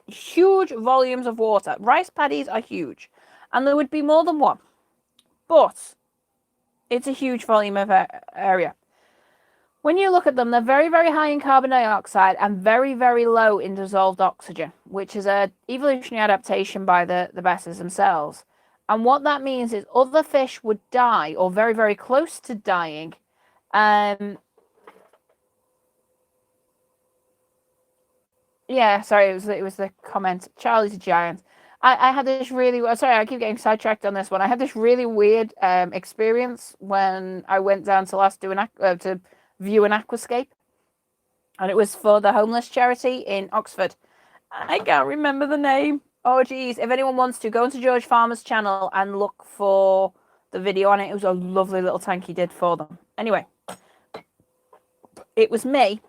S1: huge volumes of water. Rice paddies are huge. And there would be more than one. But it's a huge volume of area. When you look at them, they're very, very high in carbon dioxide and very, very low in dissolved oxygen, which is an evolutionary adaptation by the betters themselves. And what that means is other fish would die or very, very close to dying. Yeah, sorry, it was the comment. Charlie's a giant. I had this really, sorry, I keep getting sidetracked on this one. I had this really weird experience when I went down to to view an aquascape, and it was for the homeless charity in Oxford. I can't remember the name. Oh, geez. If anyone wants to, go into George Farmer's channel and look for the video on it. It was a lovely little tank he did for them. Anyway, it was me,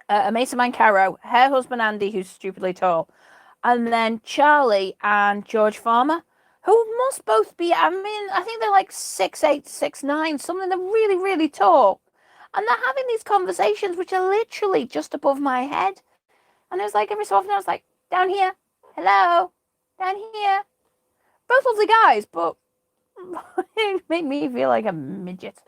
S1: a mate of mine, Caro, her husband, Andy, who's stupidly tall, and then Charlie and George Farmer, who must both be, I mean, I think they're like 6'8", 6'9", something. They're really, really tall. And they're having these conversations which are literally just above my head. And it was like every so often I was like, down here, hello, down here. Both lovely guys, but it made me feel like a midget.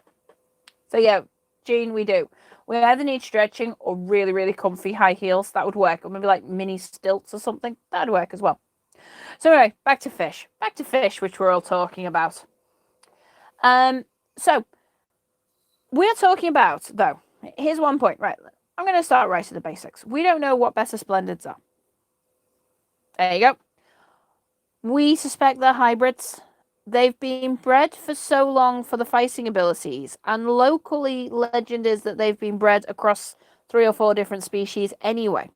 S1: So yeah, Jean, we do. We either need stretching or really, really comfy high heels. That would work. Or maybe like mini stilts or something. That would work as well. So anyway, back to fish. Back to fish, which we're all talking about. So we're talking about, though, here's one point, right? I'm going to start right at the basics. We don't know what Betta Splendids are. There you go. We suspect they're hybrids. They've been bred for so long for the fighting abilities, and locally, legend is that they've been bred across 3 or 4 different species anyway.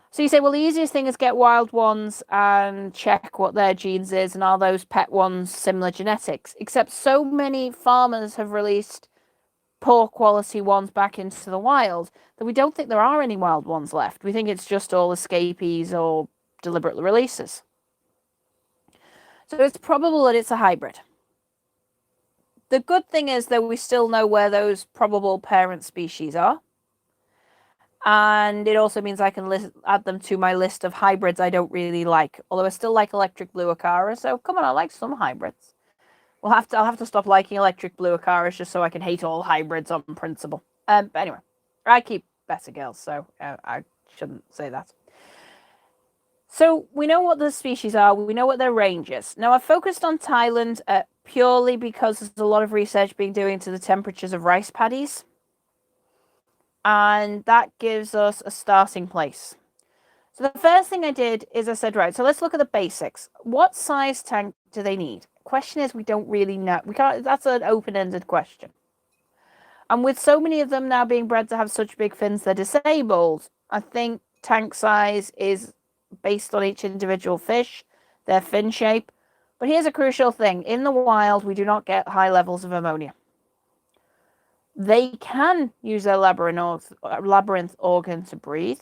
S1: So you say, well, the easiest thing is get wild ones and check what their genes is, and are those pet ones similar genetics? Except so many farmers have released poor quality ones back into the wild that we don't think there are any wild ones left. We think it's just all escapees or deliberate releases. So it's probable that it's a hybrid. The good thing is that we still know where those probable parent species are. And it also means I can add them to my list of hybrids I don't really like. Although I still like electric blue Acara, so come on, I like some hybrids. I'll have to stop liking electric blue Acaras just so I can hate all hybrids on principle. But anyway, I keep better girls, so I shouldn't say that. So we know what the species are. We know what their range is. Now, I've focused on Thailand purely because there's a lot of research being done into the temperatures of rice paddies. And that gives us a starting place. So the first thing I did is I said, right, so let's look at the basics. What size tank do they need? Question is, we don't really know. We can't. That's an open-ended question. And with so many of them now being bred to have such big fins they're disabled, I think tank size is based on each individual fish, their fin shape. But here's a crucial thing. In the wild, we do not get high levels of ammonia. They can use their labyrinth organ to breathe,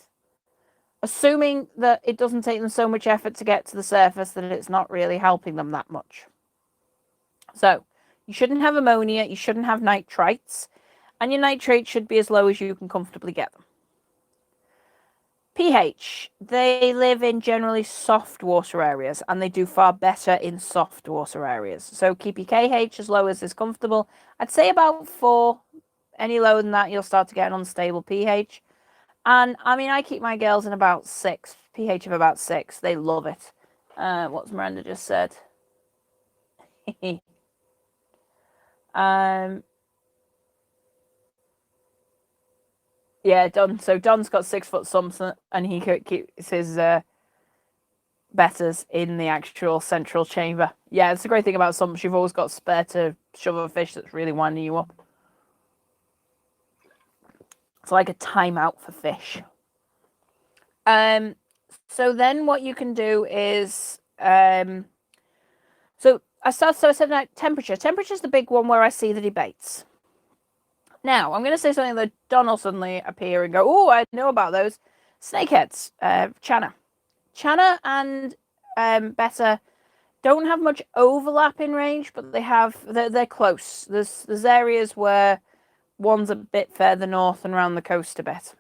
S1: assuming that it doesn't take them so much effort to get to the surface that it's not really helping them that much. So you shouldn't have ammonia, you shouldn't have nitrites, and your nitrates should be as low as you can comfortably get them. pH. They live in generally soft water areas, and they do far better in soft water areas. So keep your KH as low as is comfortable. I'd say about 4. Any lower than that, you'll start to get an unstable pH. And, I mean, I keep my girls in about 6. pH of about 6. They love it. What's Miranda just said? Yeah, Don. So Don's got 6 foot something, and he keeps his betters in the actual central chamber. Yeah, it's a great thing about sumps. You've always got spare to shove a fish that's really winding you up. It's like a timeout for fish. So then what you can do is so I said that temperature. Temperature is the big one where I see the debates. Now, I'm going to say something that Don will suddenly appear and go, oh, I know about those. Snakeheads, Channa. Channa and Betta don't have much overlap in range, but they're close. There's areas where one's a bit further north and around the coast a bit.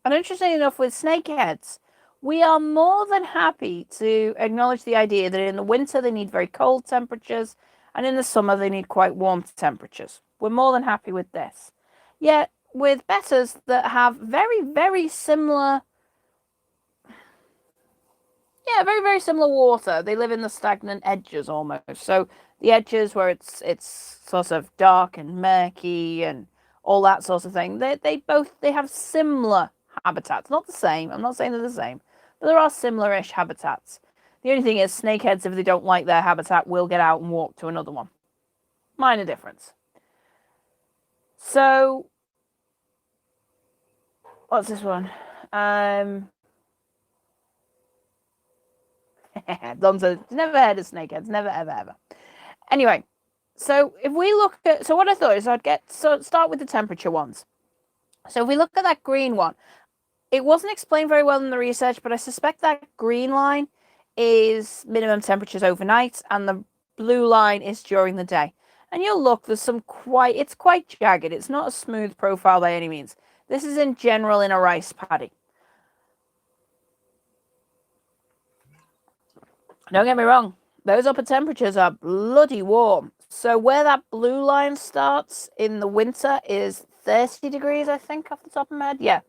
S1: And interestingly enough, with snakeheads, we are more than happy to acknowledge the idea that in the winter they need very cold temperatures, and in the summer they need quite warm temperatures. We're more than happy with this. Yet, with bettas that have very, very similar... Yeah, very, very similar water. They live in the stagnant edges almost. So the edges where it's sort of dark and murky and all that sort of thing. They have similar habitats. Not the same. I'm not saying they're the same. But there are similar-ish habitats. The only thing is, snakeheads, if they don't like their habitat, will get out and walk to another one. Minor difference. So, what's this one? Lonzo, never heard of snakeheads. Never, ever, ever. Anyway, so if we look at, so what I thought is start with the temperature ones. So if we look at that green one, it wasn't explained very well in the research, but I suspect that green line is minimum temperatures overnight, and the blue line is during the day. And you'll look, there's it's quite jagged. It's not a smooth profile by any means. This is in general in a rice paddy. Don't get me wrong, those upper temperatures are bloody warm. So where that blue line starts in the winter is 30 degrees, I think, off the top of my head. Yeah.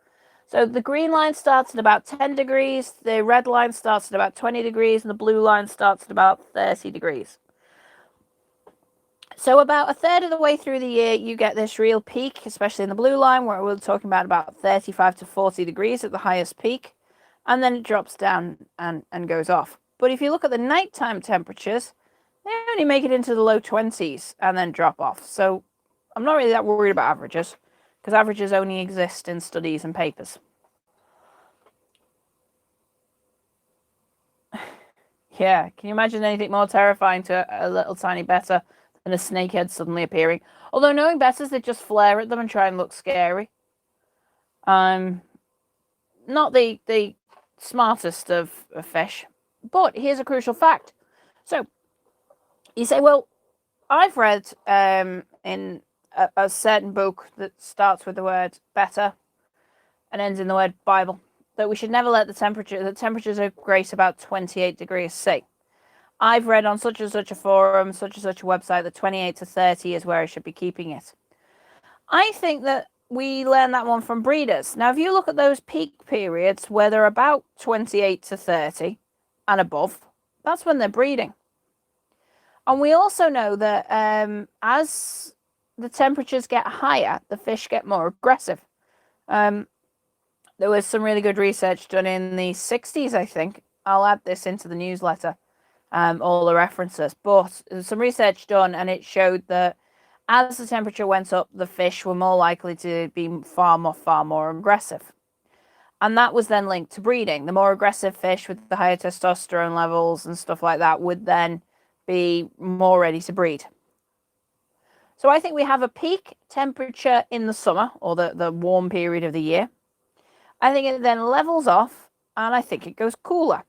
S1: So the green line starts at about 10 degrees, the red line starts at about 20 degrees, and the blue line starts at about 30 degrees. So about a third of the way through the year, you get this real peak, especially in the blue line, where we're talking about 35 to 40 degrees at the highest peak, and then it drops down and goes off. But if you look at the nighttime temperatures, they only make it into the low 20s and then drop off. So I'm not really that worried about averages, because averages only exist in studies and papers. Yeah, can you imagine anything more terrifying to a little tiny betta than a snakehead suddenly appearing? Although knowing bettas, they just flare at them and try and look scary. Not the smartest of fish. But here's a crucial fact. So you say, well, I've read in a certain book that starts with the word betta and ends in the word Bible, that we should never let the temperatures are great about 28 degrees C. I've read on such and such a forum, such and such a website, that 28 to 30 is where I should be keeping it. I think that we learn that one from breeders. Now, if you look at those peak periods where they're about 28 to 30 and above, that's when they're breeding. And we also know that as the temperatures get higher, the fish get more aggressive. There was some really good research done in the 60s, I think. I'll add this into the newsletter, all the references. But there's some research done, and it showed that as the temperature went up, the fish were more likely to be far more aggressive. And that was then linked to breeding. The more aggressive fish with the higher testosterone levels and stuff like that would then be more ready to breed. So I think we have a peak temperature in the summer, or the warm period of the year. I think it then levels off, and I think it goes cooler.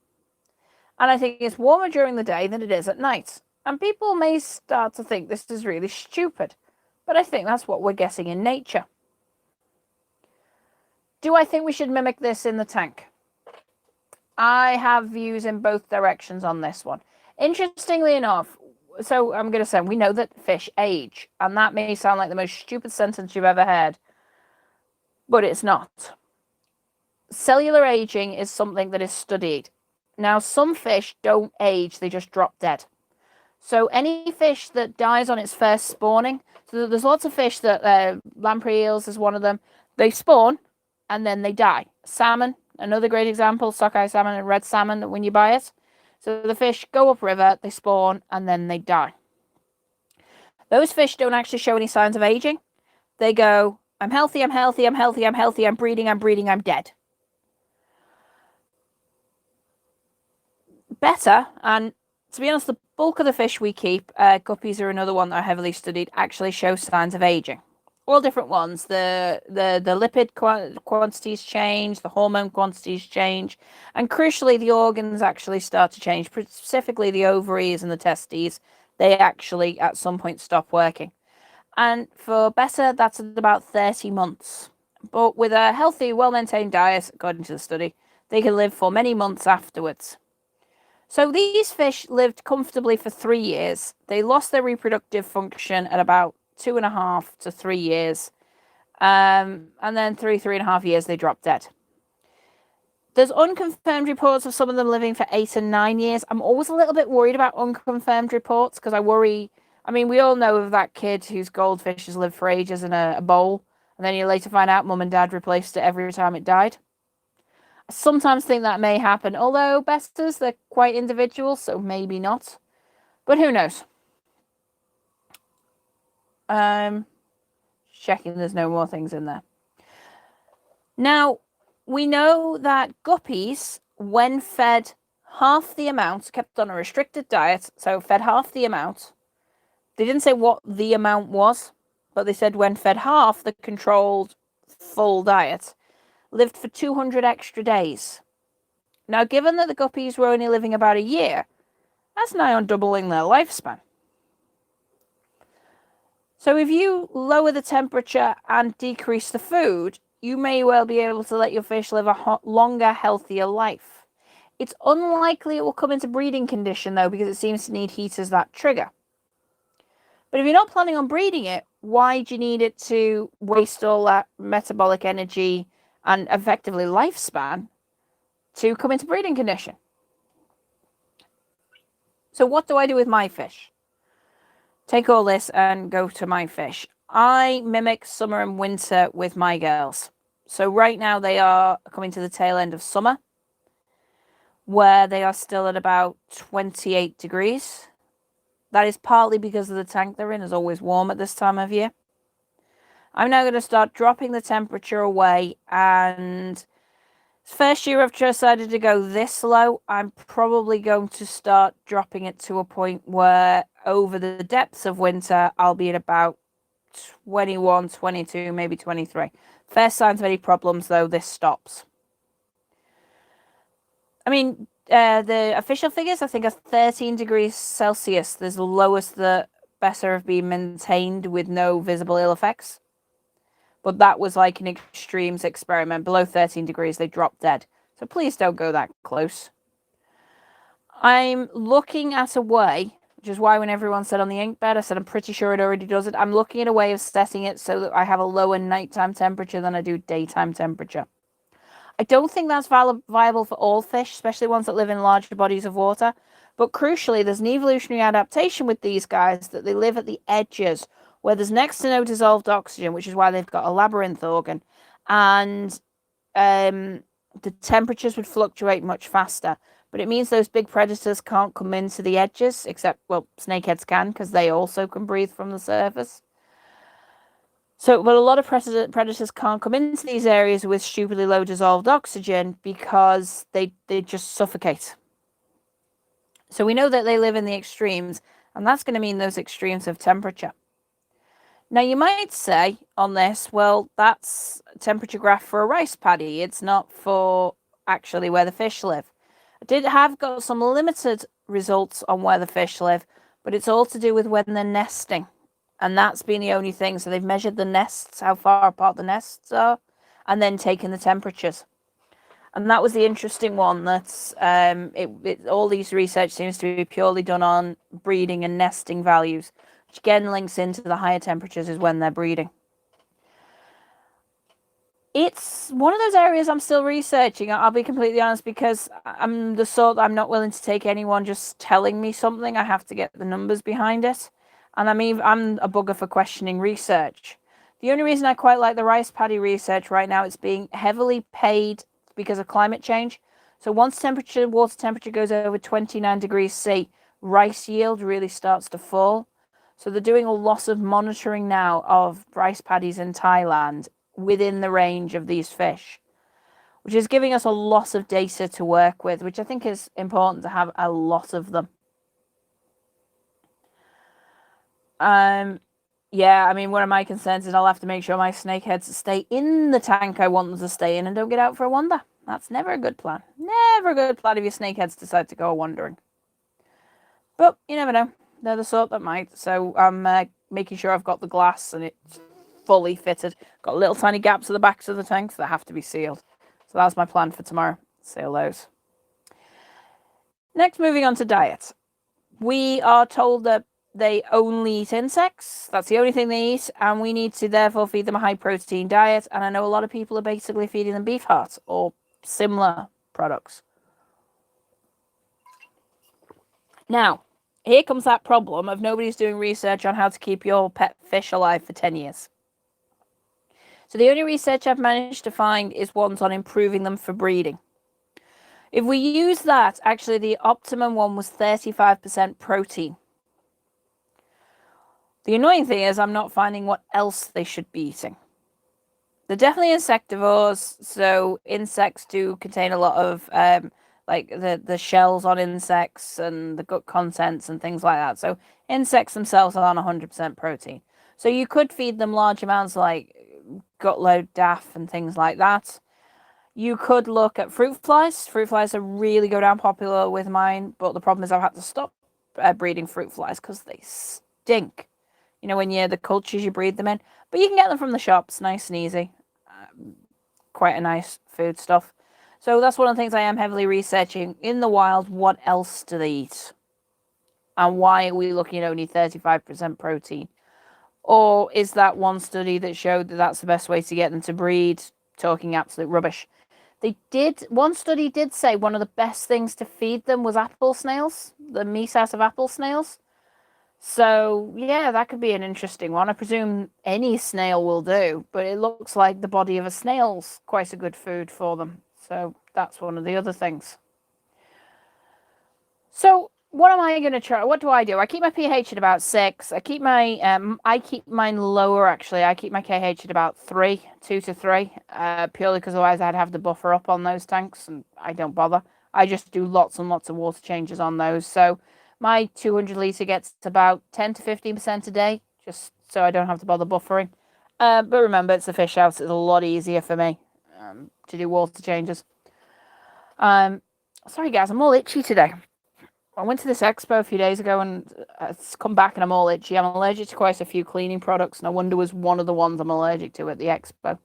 S1: And I think it's warmer during the day than it is at night. And people may start to think this is really stupid, but I think that's what we're getting in nature. Do I think we should mimic this in the tank? I have views in both directions on this one. Interestingly enough, so I'm going to say, we know that fish age, and that may sound like the most stupid sentence you've ever heard, but it's not. Cellular aging is something that is studied. Now, some fish don't age, they just drop dead. So any fish that dies on its first spawning, so there's lots of fish that, lamprey eels is one of them, they spawn and then they die. Salmon, another great example, sockeye salmon and red salmon when you buy it. So the fish go upriver, they spawn, and then they die. Those fish don't actually show any signs of aging. They go, I'm healthy, I'm healthy, I'm healthy, I'm healthy, I'm breeding, I'm dead. Better, and to be honest, the bulk of the fish we keep, guppies are another one that are heavily studied, actually show signs of aging. All different ones. The lipid quantities change, the hormone quantities change, and crucially, the organs actually start to change, specifically the ovaries and the testes. They actually, at some point, stop working. And for betta, that's at about 30 months. But with a healthy, well-maintained diet, according to the study, they can live for many months afterwards. So these fish lived comfortably for 3 years. They lost their reproductive function at about 2.5 to 3 years. And then 3.5 years, they dropped dead. There's unconfirmed reports of some of them living for 8 and 9 years. I'm always a little bit worried about unconfirmed reports because I worry. I mean, we all know of that kid whose goldfish has lived for ages in a bowl. And then you later find out mum and dad replaced it every time it died. sometimes think that may happen, although bestas, they're quite individual, so maybe not. But who knows? Checking there's no more things in there. Now, we know that guppies, when fed half the amount, kept on a restricted diet, so fed half the amount. They didn't say what the amount was, but they said when fed half the controlled full diet, lived for 200 extra days. Now, given that the guppies were only living about a year, that's nigh on doubling their lifespan. So if you lower the temperature and decrease the food, you may well be able to let your fish live a longer, healthier life. It's unlikely it will come into breeding condition, though, because it seems to need heat as that trigger. But if you're not planning on breeding it, why do you need it to waste all that metabolic energy and effectively lifespan to come into breeding condition? So what do I do with my fish? Take all this and go to my fish. I mimic summer and winter with my girls. So right now they are coming to the tail end of summer, where they are still at about 28 degrees. That is partly because of the tank they're in is always warm at this time of year. I'm now going to start dropping the temperature away, and first year I've decided to go this low. I'm probably going to start dropping it to a point where over the depths of winter, I'll be at about 21, 22, maybe 23. First signs of any problems, though, this stops. I mean, the official figures, I think, are 13 degrees Celsius. There's the lowest that Besser have been maintained with no visible ill effects. But that was like an extremes experiment. Below 13 degrees, they drop dead. So please don't go that close. I'm looking at a way, which is why when everyone said on the ink bed, I said I'm pretty sure it already does it. I'm looking at a way of setting it so that I have a lower nighttime temperature than I do daytime temperature. I don't think that's viable for all fish, especially ones that live in larger bodies of water. But crucially, there's an evolutionary adaptation with these guys that they live at the edges where there's next to no dissolved oxygen, which is why they've got a labyrinth organ. And the temperatures would fluctuate much faster. But it means those big predators can't come into the edges, except, well, snakeheads can, because they also can breathe from the surface. So, but a lot of predators can't come into these areas with stupidly low dissolved oxygen because they just suffocate. So we know that they live in the extremes, and that's going to mean those extremes of temperature. Now, you might say on this, well, that's a temperature graph for a rice paddy. It's not for actually where the fish live. I have got some limited results on where the fish live, but it's all to do with when they're nesting. And that's been the only thing. So they've measured the nests, how far apart the nests are, and then taken the temperatures. And that was the interesting one. That's all these research seems to be purely done on breeding and nesting values, which again links into the higher temperatures is when they're breeding. It's one of those areas I'm still researching. I'll be completely honest, because I'm the sort that I'm not willing to take anyone just telling me something. I have to get the numbers behind it. And I'm a bugger for questioning research. The only reason I quite like the rice paddy research right now, it's being heavily paid because of climate change. So once water temperature goes over 29 degrees C, rice yield really starts to fall. So they're doing a lot of monitoring now of rice paddies in Thailand within the range of these fish, which is giving us a lot of data to work with, which I think is important to have a lot of them. Yeah, I mean, one of my concerns is I'll have to make sure my snakeheads stay in the tank I want them to stay in and don't get out for a wander. That's never a good plan. Never a good plan if your snakeheads decide to go wandering. But you never know. They're the sort that might. So I'm making sure I've got the glass and it's fully fitted. Got little tiny gaps at the backs of the tanks that have to be sealed. So that's my plan for tomorrow. Seal those. Next, moving on to diet. We are told that they only eat insects. That's the only thing they eat, and we need to therefore feed them a high protein diet. And I know a lot of people are basically feeding them beef heart or similar products. Now, here comes that problem of nobody's doing research on how to keep your pet fish alive for 10 years. So the only research I've managed to find is ones on improving them for breeding. If we use that, actually the optimum one was 35% protein. The annoying thing is I'm not finding what else they should be eating. They're definitely insectivores, so insects do contain a lot of like the shells on insects and the gut contents and things like that. So insects themselves aren't 100% protein. So you could feed them large amounts like gut load DAF and things like that. You could look at fruit flies. Fruit flies are really go down popular with mine, but the problem is I've had to stop breeding fruit flies because they stink. You know, when you're the cultures you breed them in, but you can get them from the shops, nice and easy. Quite a nice food stuff. So that's one of the things I am heavily researching in the wild. What else do they eat? And why are we looking at only 35% protein? Or is that one study that showed that that's the best way to get them to breed talking absolute rubbish? One study did say one of the best things to feed them was apple snails, the meat out of apple snails. So, yeah, that could be an interesting one. I presume any snail will do, but it looks like the body of a snail's quite a good food for them. So, that's one of the other things. So, what am I going to try? What do? I keep my pH at about 6. I keep mine lower, actually. I keep my KH at about 3, 2 to 3, purely because otherwise I'd have to buffer up on those tanks, and I don't bother. I just do lots and lots of water changes on those. So, my 200 litre gets about 10 to 15% a day, just so I don't have to bother buffering. But remember, it's a fish house. It's a lot easier for me to do water changes. Sorry, guys, I'm all itchy today. I went to this expo a few days ago and it's come back and I'm all itchy. I'm allergic to quite a few cleaning products, and I wonder was one of the ones I'm allergic to at the expo.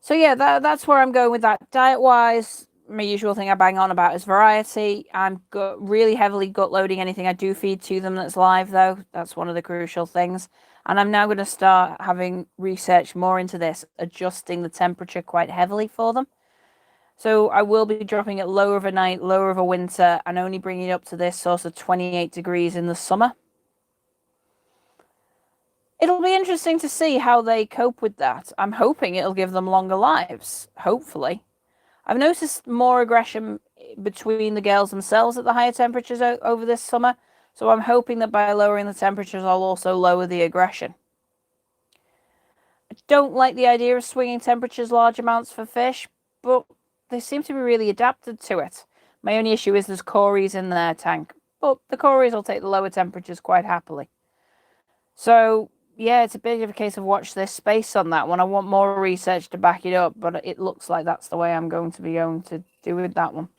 S1: So yeah, that's where I'm going with that. Diet-wise, my usual thing I bang on about is variety. I'm really heavily gut loading anything I do feed to them that's live, though. That's one of the crucial things. And I'm now going to start having research more into this, adjusting the temperature quite heavily for them. So I will be dropping it lower of a night, lower of a winter, and only bringing it up to this sort of 28 degrees in the summer. It'll be interesting to see how they cope with that. I'm hoping it'll give them longer lives, hopefully. I've noticed more aggression between the girls themselves at the higher temperatures over this summer, so I'm hoping that by lowering the temperatures, I'll also lower the aggression. I don't like the idea of swinging temperatures large amounts for fish, but they seem to be really adapted to it. My only issue is there's cories in their tank, but the cories will take the lower temperatures quite happily. So, yeah, it's a bit of a case of watch this space on that one. I want more research to back it up, but it looks like that's the way I'm going to do with that one.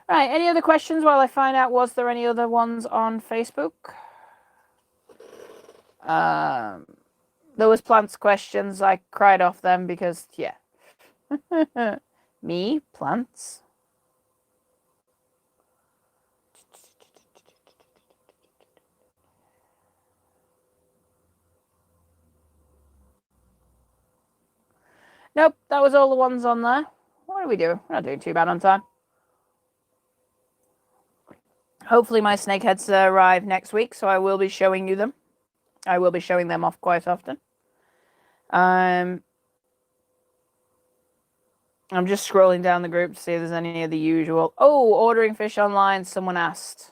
S1: Right, any other questions while I find out, was there any other ones on Facebook? There was plants questions. I cried off them because, yeah. Me, plants. Nope, that was all the ones on there. What are we doing? We're not doing too bad on time. Hopefully my snakeheads arrive next week, so I will be showing you them. I will be showing them off quite often. I'm just scrolling down the group to see if there's any of the usual. Oh, ordering fish online, someone asked.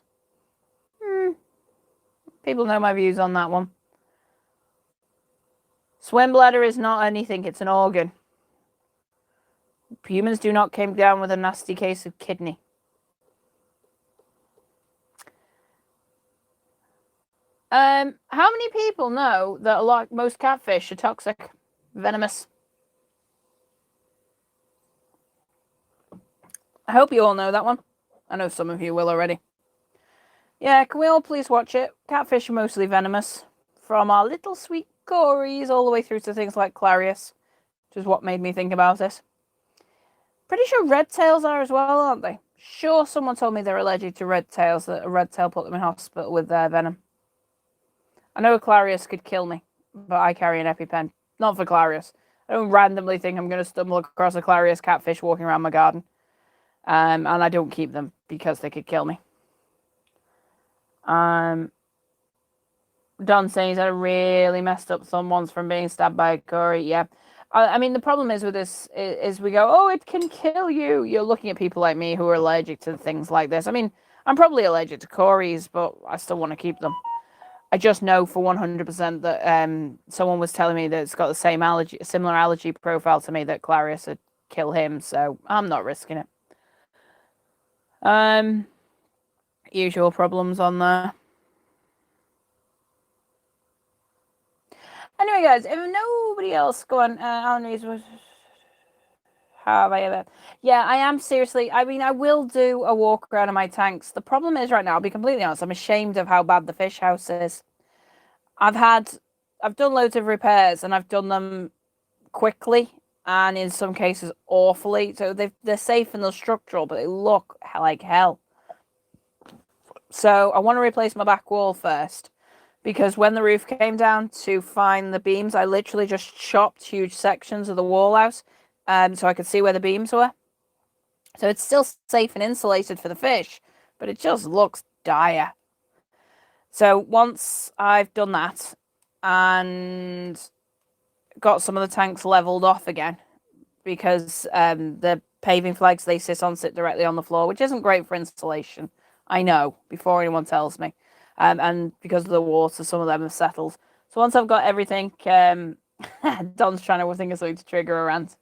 S1: People know my views on that one. Swim bladder is not anything, it's an organ. Humans do not come down with a nasty case of kidney. How many people know that most catfish are toxic, venomous? I hope you all know that one. I know some of you will already. Yeah, can we all please watch it? Catfish are mostly venomous, from our little sweet cories all the way through to things like Clarius, which is what made me think about it. Pretty sure red tails are as well, aren't they? Sure, someone told me they're allergic to red tails, that a red tail put them in hospital with their venom. I know a Clarius could kill me, but I carry an EpiPen. Not for Clarius. I don't randomly think I'm going to stumble across a Clarius catfish walking around my garden. And I don't keep them because they could kill me. Don saying he's had a really messed up thumb once from being stabbed by a cory. Yeah. I mean, the problem is with this is we go, oh, it can kill you. You're looking at people like me who are allergic to things like this. I mean, I'm probably allergic to Corys, but I still want to keep them. I just know for 100% that someone was telling me that it's got the same allergy, similar allergy profile to me, that Clarius would kill him. So I'm not risking it. Usual problems on there. Anyway, guys, if nobody else go on, Alan Rees was. How have I ever? Yeah, I am seriously. I mean, I will do a walk around of my tanks. The problem is right now, I'll be completely honest, I'm ashamed of how bad the fish house is. I've done loads of repairs and I've done them quickly and in some cases awfully. So they're safe and they're structural, but they look like hell. So I want to replace my back wall first, because when the roof came down to find the beams, I literally just chopped huge sections of the wall out, so I could see where the beams were. So it's still safe and insulated for the fish, but it just looks dire. So once I've done that and got some of the tanks leveled off again, because the paving flags they sit on sit directly on the floor, which isn't great for insulation. I know, before anyone tells me. And because of the water, some of them have settled. So once I've got everything, Don's trying to think of something to trigger a rant.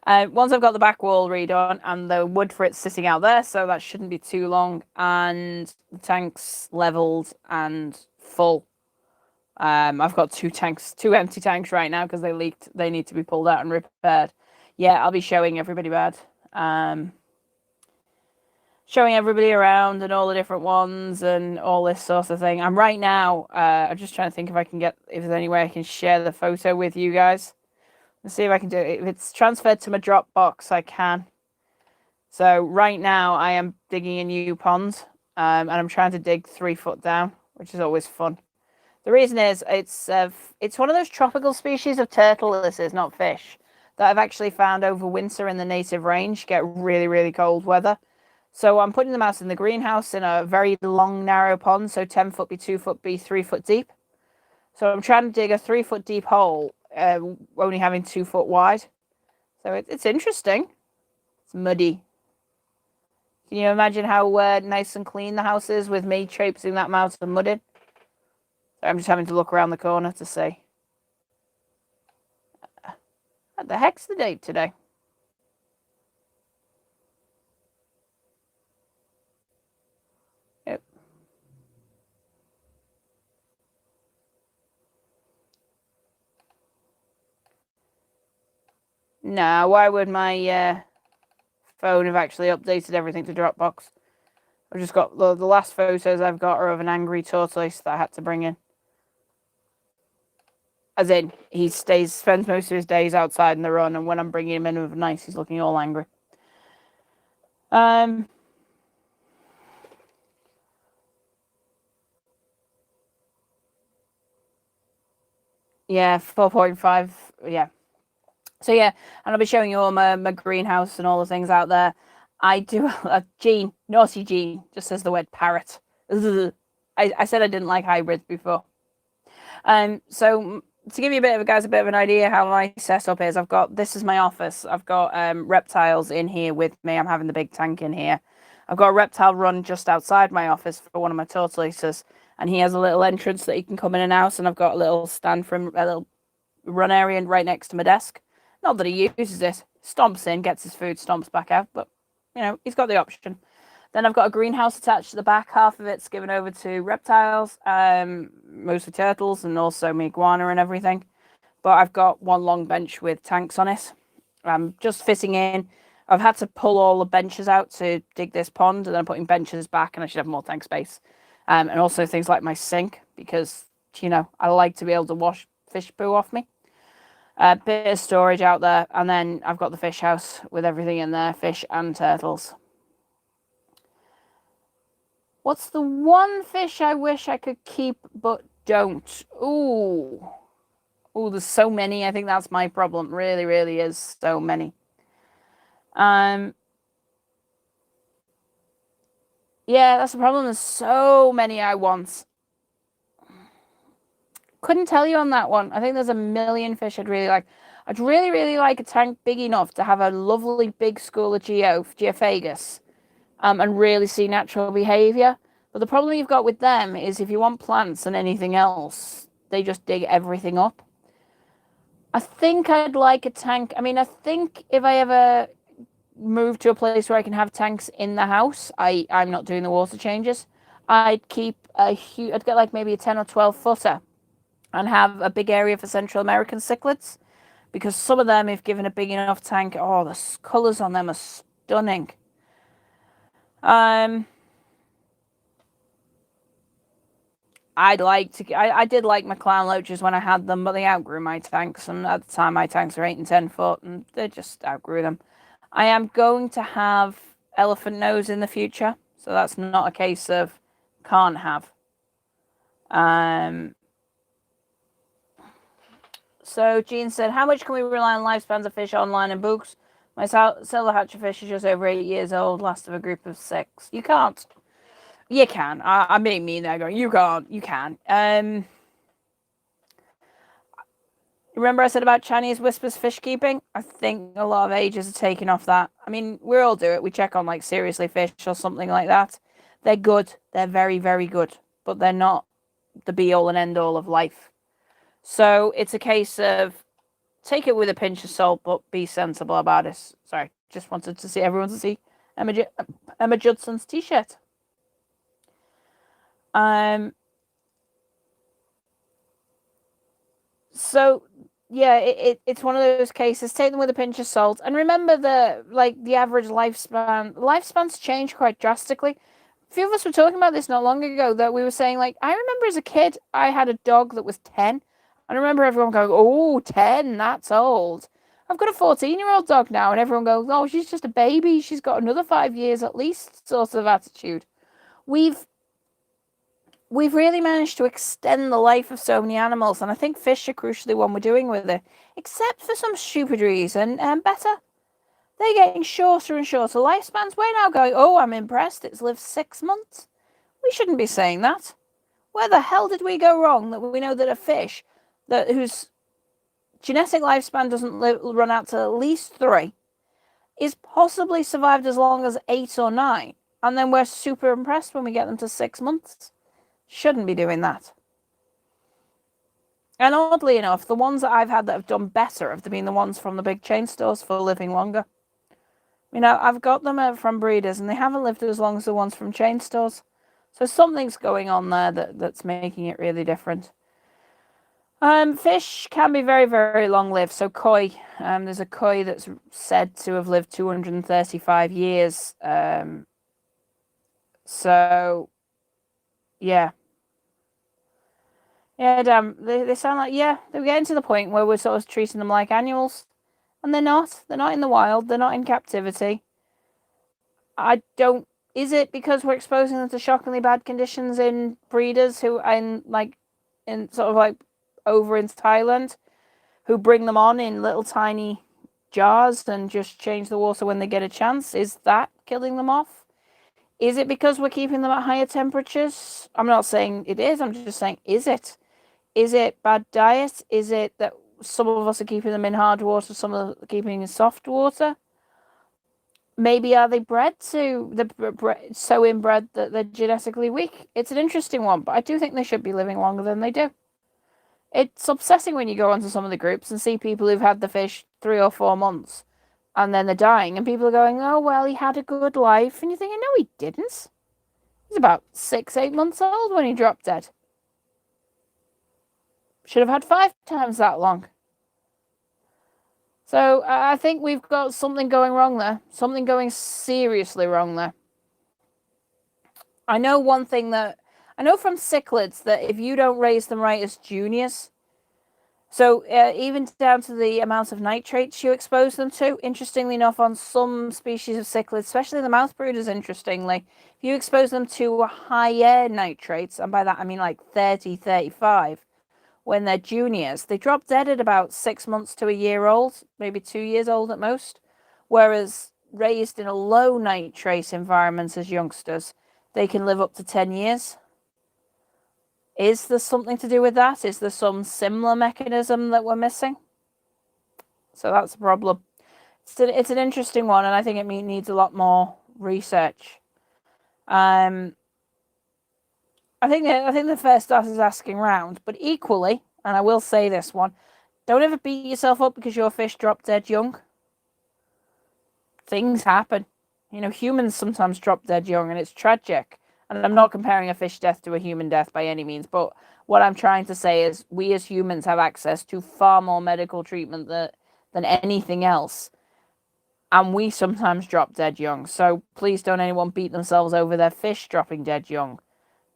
S1: Once I've got the back wall redone and the wood for it sitting out there, so that shouldn't be too long, and the tanks leveled and full. I've got two empty tanks right now because they leaked. They need to be pulled out and repaired. Yeah, I'll be showing everybody bad. Showing everybody around and all the different ones and all this sort of thing. I'm right now, I'm just trying to think if there's any way I can share the photo with you guys. Let's see if I can do it. If it's transferred to my Dropbox, I can. So right now I am digging a new pond, and I'm trying to dig 3 foot down, which is always fun. The reason is it's one of those tropical species of turtle, this is, not fish, that I've actually found over winter in the native range get really, really cold weather. So I'm putting them out in the greenhouse in a very long, narrow pond, so 10 foot be 2 foot be 3 foot deep. So I'm trying to dig a 3 foot deep hole, only having 2 foot wide. So it's interesting. It's muddy. Can you imagine how nice and clean the house is with me traipsing that amount of mud in? So I'm just having to look around the corner to see. What the heck's the date today? Yep. Nah, why would my phone have actually updated everything to Dropbox? I've just got the last photos I've got are of an angry tortoise that I had to bring in. As in, he spends most of his days outside in the run, and when I'm bringing him in with nice, he's looking all angry. Yeah, 4.5. Yeah. So yeah, and I'll be showing you all my greenhouse and all the things out there. I do. Gene, naughty Gene, just says the word parrot. I said I didn't like hybrids before. So to give you a bit of an idea how my setup is, this is my office. I've got reptiles in here with me. I'm having the big tank in here. I've got a reptile run just outside my office for one of my tortoises, and he has a little entrance that he can come in and out. And I've got a little stand for him, a little run area right next to my desk. Not that he uses it. Stomps in, gets his food, stomps back out, but he's got the option. Then I've got a greenhouse attached to the back. Half of it's given over to reptiles, mostly turtles, and also my iguana and everything. But I've got one long bench with tanks on it. I'm just fitting in. I've had to pull all the benches out to dig this pond, and then I'm putting benches back, and I should have more tank space. And also things like my sink, because, I like to be able to wash fish poo off me. A bit of storage out there, and then I've got the fish house with everything in there, fish and turtles. What's the one fish I wish I could keep but don't? Ooh, there's so many. I think that's my problem. Really, really is so many. Yeah, that's the problem. There's so many I want. Couldn't tell you on that one. I think there's a million fish I'd really like. I'd really, really like a tank big enough to have a lovely big school of geophagus, and really see natural behaviour. But the problem you've got with them is if you want plants and anything else, they just dig everything up. I think I'd like a tank. I mean, I think if I ever move to a place where I can have tanks in the house, I'm not doing the water changes. I'd keep I'd get like maybe a 10 or 12 footer and have a big area for Central American cichlids, because some of them, if given a big enough tank, oh, the colours on them are stunning. I did like my clown loaches when I had them, but they outgrew my tanks, and at the time my tanks were 8 and 10 foot, and they just outgrew them. I am going to have elephant nose in the future, so that's not a case of can't have. So Jean said, how much can we rely on lifespans of fish online and books? My silver hatcher fish is just over 8 years old, last of a group of 6. You can't. You can. I'm being mean there, going, you can't. You can. Remember I said about Chinese whispers fish keeping? I think a lot of ages are taken off that. I mean, we all do it. We check on like Seriously Fish or something like that. They're good. They're very, very good. But they're not the be all and end all of life. So it's a case of take it with a pinch of salt, but be sensible about it. Sorry, just wanted to see everyone to see Emma Judson's t-shirt. So yeah, it's one of those cases. Take them with a pinch of salt, and remember the average lifespan. Lifespans change quite drastically. A few of us were talking about this not long ago, that we were saying, like, I remember as a kid I had a dog that was 10. I remember everyone going, oh, 10, that's old. I've got a 14-year-old dog now, and everyone goes, oh, she's just a baby, she's got another 5 years at least, sort of attitude. We've really managed to extend the life of so many animals, and I think fish are crucially one we're doing with it, except for some stupid reason, and better. They're getting shorter and shorter lifespans. We're now going, oh, I'm impressed, it's lived 6 months. We shouldn't be saying that. Where the hell did we go wrong that we know that a fish whose genetic lifespan doesn't run out to at least 3 is possibly survived as long as 8 or 9, and then we're super impressed when we get them to 6 months? Shouldn't be doing that. And oddly enough, the ones that I've had that have done better have been the ones from the big chain stores for living longer. You know, I've got them from breeders, and they haven't lived as long as the ones from chain stores. So something's going on there that's making it really different. Fish can be very, very long-lived. So koi, there's a koi that's said to have lived 235 years. So, yeah. Yeah, damn. They sound like, yeah, they're getting to the point where we're sort of treating them like annuals. And they're not. They're not in the wild. They're not in captivity. Is it because we're exposing them to shockingly bad conditions in breeders who in sort of like over in Thailand, who bring them on in little tiny jars and just change the water when they get a chance? Is that killing them off? Is it because we're keeping them at higher temperatures? I'm not saying it is. I'm just saying, is it? Is it bad diet? Is it that some of us are keeping them in hard water, some are keeping in soft water? Maybe are they so inbred that they're genetically weak? It's an interesting one, but I do think they should be living longer than they do. It's upsetting when you go onto some of the groups and see people who've had the fish 3 or 4 months and then they're dying, and people are going, oh, well, he had a good life. And you're thinking, no, he didn't. He's about 6, 8 months old when he dropped dead. Should have had 5 times that long. So I think we've got something going wrong there. Something going seriously wrong there. I know one thing that I know from cichlids, that if you don't raise them right as juniors, so even down to the amount of nitrates you expose them to, interestingly enough, on some species of cichlids, especially the mouth brooders, interestingly, if you expose them to higher nitrates, and by that I mean like 30, 35, when they're juniors, they drop dead at about 6 months to a year old, maybe 2 years old at most. Whereas raised in a low nitrate environment as youngsters, they can live up to 10 years. Is there something to do with that? Is there some similar mechanism that we're missing? So that's a problem. It's an interesting one, and I think it needs a lot more research. I think the first start is asking round, but equally, and I will say this one, don't ever beat yourself up because your fish dropped dead young. Things happen. Humans sometimes drop dead young, and it's tragic. And I'm not comparing a fish death to a human death by any means, but what I'm trying to say is we as humans have access to far more medical treatment than anything else. And we sometimes drop dead young. So please don't anyone beat themselves over their fish dropping dead young.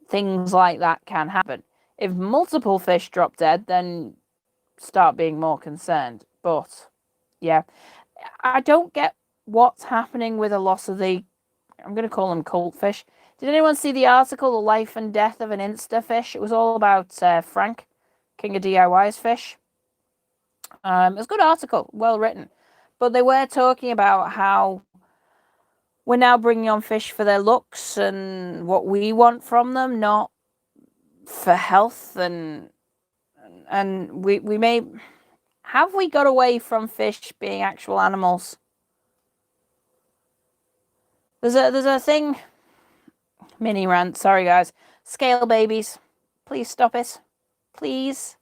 S1: Things like that can happen. If multiple fish drop dead, then start being more concerned. But yeah, I don't get what's happening with the loss of the, I'm going to call them cult fish. Did anyone see the article, The Life and Death of an Insta Fish? It was all about Frank, King of DIY's fish. It was a good article, well written. But they were talking about how we're now bringing on fish for their looks and what we want from them, not for health. And we may... Have we got away from fish being actual animals? There's a thing... Mini rant, sorry guys. Scale babies. Please stop it. Please.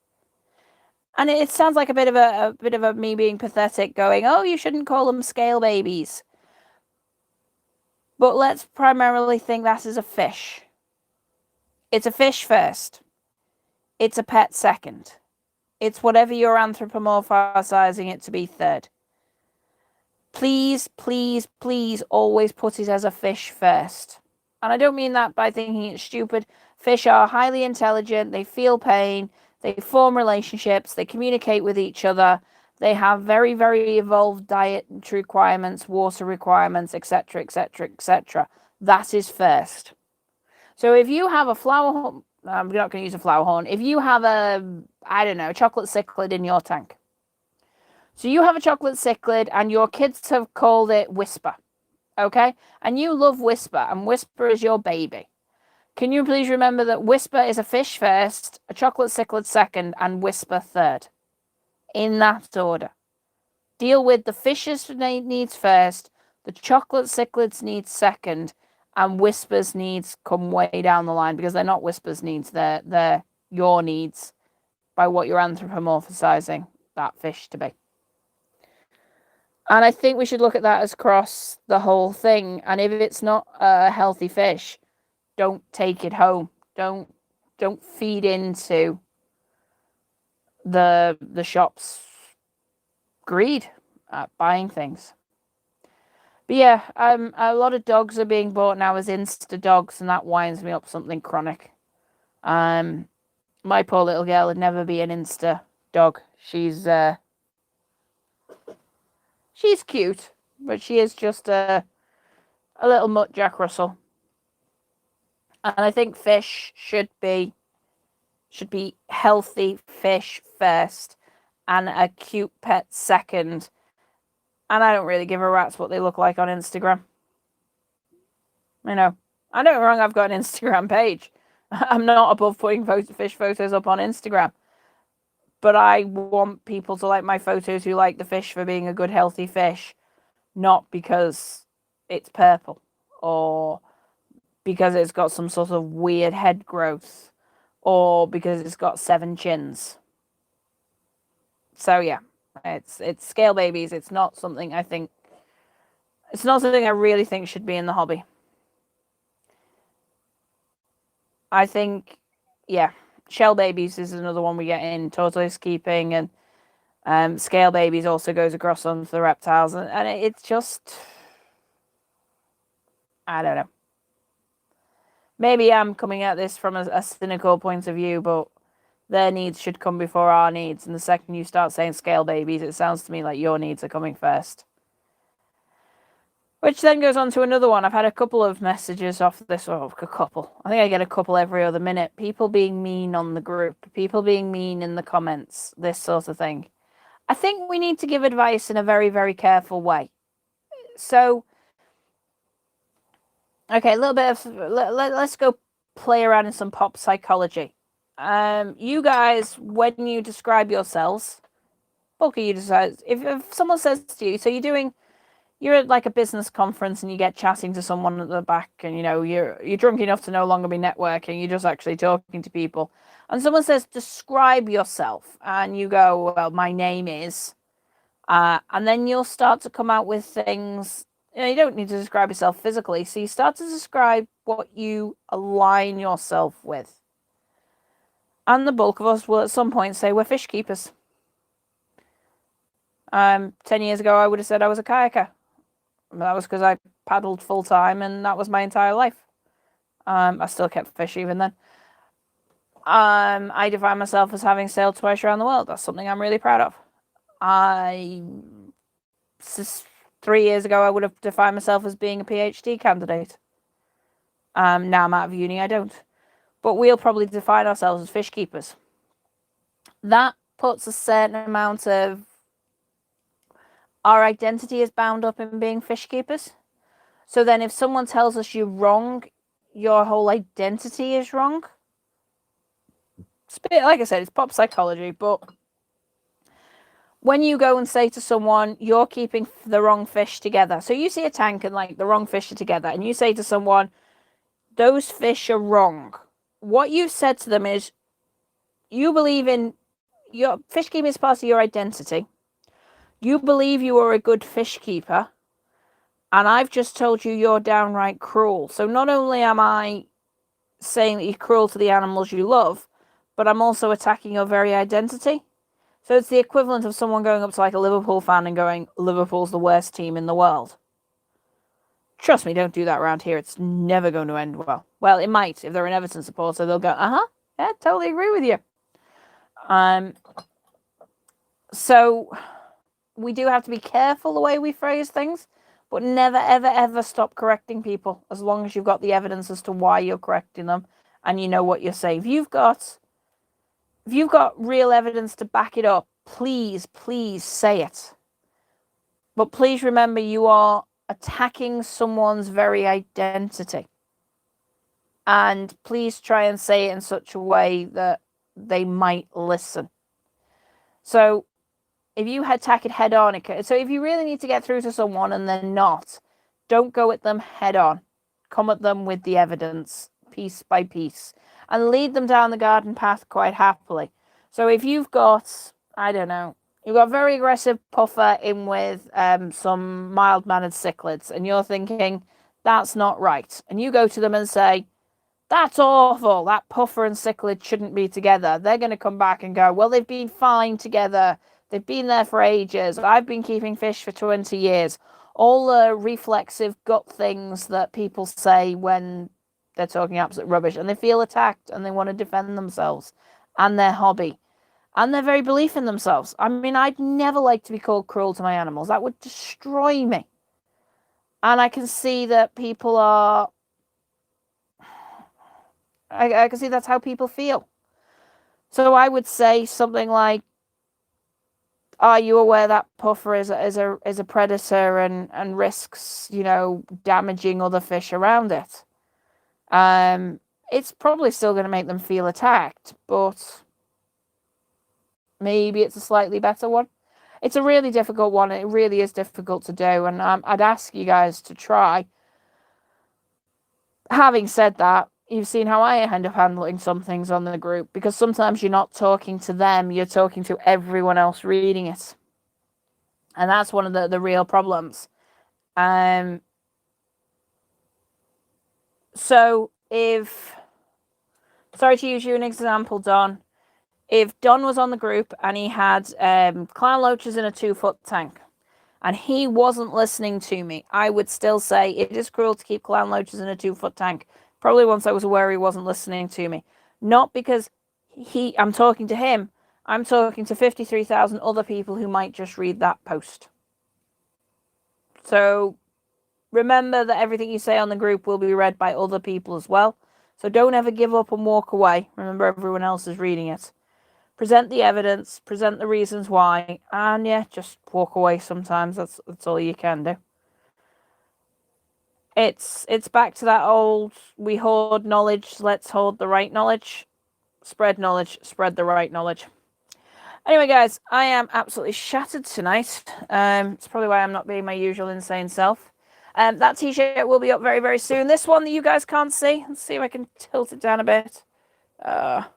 S1: And it sounds like a bit of a me being pathetic, going, oh, you shouldn't call them scale babies. But let's primarily think that is a fish. It's a fish first. It's a pet second. It's whatever you're anthropomorphizing it to be third. Please, please, please always put it as a fish first. And I don't mean that by thinking it's stupid. Fish are highly intelligent. They feel pain. They form relationships. They communicate with each other. They have very, very evolved diet requirements, water requirements, etc., etc., etc. That is first. So if you have a flower horn, I'm not going to use a flower horn. If you have a chocolate cichlid in your tank. So you have a chocolate cichlid and your kids have called it Whisper. Okay? And you love Whisper, and Whisper is your baby. Can you please remember that Whisper is a fish first, a chocolate cichlid second, and Whisper third? In that order. Deal with the fish's needs first, the chocolate cichlids needs second, and Whisper's needs come way down the line, because they're not Whisper's needs, they're your needs by what you're anthropomorphizing that fish to be. And I think we should look at that as across the whole thing. And if it's not a healthy fish, don't take it home. Don't feed into the shop's greed at buying things. But yeah, a lot of dogs are being bought now as Insta dogs, and that winds me up something chronic. My poor little girl would never be an Insta dog. She's cute, but she is just a little mutt Jack Russell. And I think fish should be healthy fish first and a cute pet second. And I don't really give a rat's what they look like on Instagram. I don't get me wrong, I've got an Instagram page. I'm not above putting fish photos up on Instagram. But I want people to like my photos who like the fish for being a good, healthy fish. Not because it's purple or because it's got some sort of weird head growth or because it's got 7 chins. So yeah, it's scale babies. It's not something I really think should be in the hobby. I think, yeah, shell babies is another one we get in tortoise keeping, and scale babies also goes across onto the reptiles, and it's just, I don't know. Maybe I'm coming at this from a cynical point of view, but their needs should come before our needs. And the second you start saying scale babies, it sounds to me like your needs are coming first. Which then goes on to another one. I've had a couple of messages off this, or a couple. I think I get a couple every other minute. People being mean on the group. People being mean in the comments. This sort of thing. I think we need to give advice in a very, very careful way. So, okay, a little bit of... Let's go play around in some pop psychology. You guys, when you describe yourselves, bulk of you decides. If someone says to you, so you're at like a business conference and you get chatting to someone at the back, and you're drunk enough to no longer be networking, you're just actually talking to people, and someone says describe yourself, and you go, well, my name is, and then you'll start to come out with things. You don't need to describe yourself physically, so you start to describe what you align yourself with, and the bulk of us will at some point say we're fish keepers. 10 years ago I would have said I was a kayaker. That was because I paddled full time, and that was my entire life. I still kept fish even then. I define myself as having sailed twice around the world. That's something I'm really proud of. 3 years ago, I would have defined myself as being a PhD candidate. Now I'm out of uni, I don't. But we'll probably define ourselves as fish keepers. That puts a certain amount of our identity is bound up in being fish keepers. So then if someone tells us you're wrong, your whole identity is wrong. It's a bit, like I said, it's pop psychology, but when you go and say to someone, you're keeping the wrong fish together. So you see a tank and like the wrong fish are together, and you say to someone, those fish are wrong. What you've said to them is, you believe in your fish keeping is part of your identity. You believe you are a good fish keeper, and I've just told you you're downright cruel. So not only am I saying that you're cruel to the animals you love, but I'm also attacking your very identity. So it's the equivalent of someone going up to like a Liverpool fan and going, Liverpool's the worst team in the world. Trust me, don't do that around here. It's never going to end well. Well, it might. If they're an Everton supporter, they'll go, yeah, totally agree with you. So we do have to be careful the way we phrase things, but never, ever, ever stop correcting people as long as you've got the evidence as to why you're correcting them and you know what you're saying. If you've got real evidence to back it up, please say it. But please remember, you are attacking someone's very identity. And please try and say it in such a way that they might listen. So if you attack it head on, so if you really need to get through to someone and they're not, don't go at them head on. Come at them with the evidence, piece by piece, and lead them down the garden path quite happily. So if you've got, I don't know, you've got a very aggressive puffer in with some mild-mannered cichlids, and you're thinking, that's not right. And you go to them and say, that's awful, that puffer and cichlid shouldn't be together. They're going to come back and go, well, they've been fine together. They've been there for ages. I've been keeping fish for 20 years. All the reflexive gut things that people say when they're talking absolute rubbish, and they feel attacked and they want to defend themselves and their hobby and their very belief in themselves. I mean, I'd never like to be called cruel to my animals. That would destroy me. And I can see that people are... I can see that's how people feel. So I would say something like, are you aware that puffer is a predator and risks, damaging other fish around it? It's probably still going to make them feel attacked, but maybe it's a slightly better one. It's a really difficult one. It really is difficult to do, and I'd ask you guys to try. Having said that, you've seen how I end up handling some things on the group, because sometimes you're not talking to them, you're talking to everyone else reading it. And that's one of the real problems. So sorry to use you an example, Don. If Don was on the group and he had clown loaches in a 2-foot tank, and he wasn't listening to me, I would still say it is cruel to keep clown loaches in a 2-foot tank. Probably once I was aware he wasn't listening to me. Not because I'm talking to him. I'm talking to 53,000 other people who might just read that post. So remember that everything you say on the group will be read by other people as well. So don't ever give up and walk away. Remember, everyone else is reading it. Present the evidence, present the reasons why, and yeah, just walk away sometimes. That's all you can do. It's back to that old, we hoard knowledge, let's hoard the right knowledge. Spread knowledge, spread the right knowledge. Anyway, guys, I am absolutely shattered tonight. It's probably why I'm not being my usual insane self. That t-shirt will be up very, very soon. This one that you guys can't see. Let's see if I can tilt it down a bit. Let's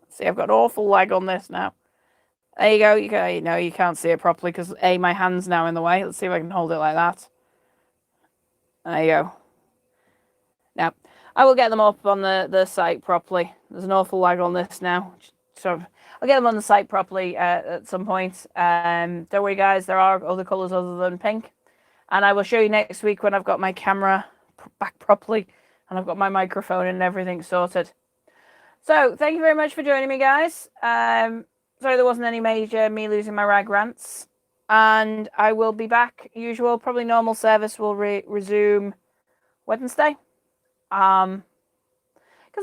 S1: see, I've got an awful lag on this now. There you go. You can't see it properly because my hand's now in the way. Let's see if I can hold it like that. There you go. Now, I will get them up on the site properly. There's an awful lag on this now. So I'll get them on the site properly at some point. Don't worry, guys. There are other colours other than pink. And I will show you next week when I've got my camera back properly and I've got my microphone and everything sorted. So thank you very much for joining me, guys. Sorry there wasn't any major me losing my rag rants. And I will be back, usual, probably normal service will resume Wednesday. Can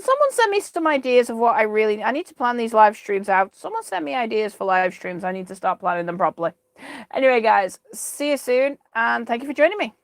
S1: someone send me some ideas of what I need to plan these live streams out. Someone send me ideas for live streams. I need to start planning them properly. Anyway, guys, see you soon, and thank you for joining me.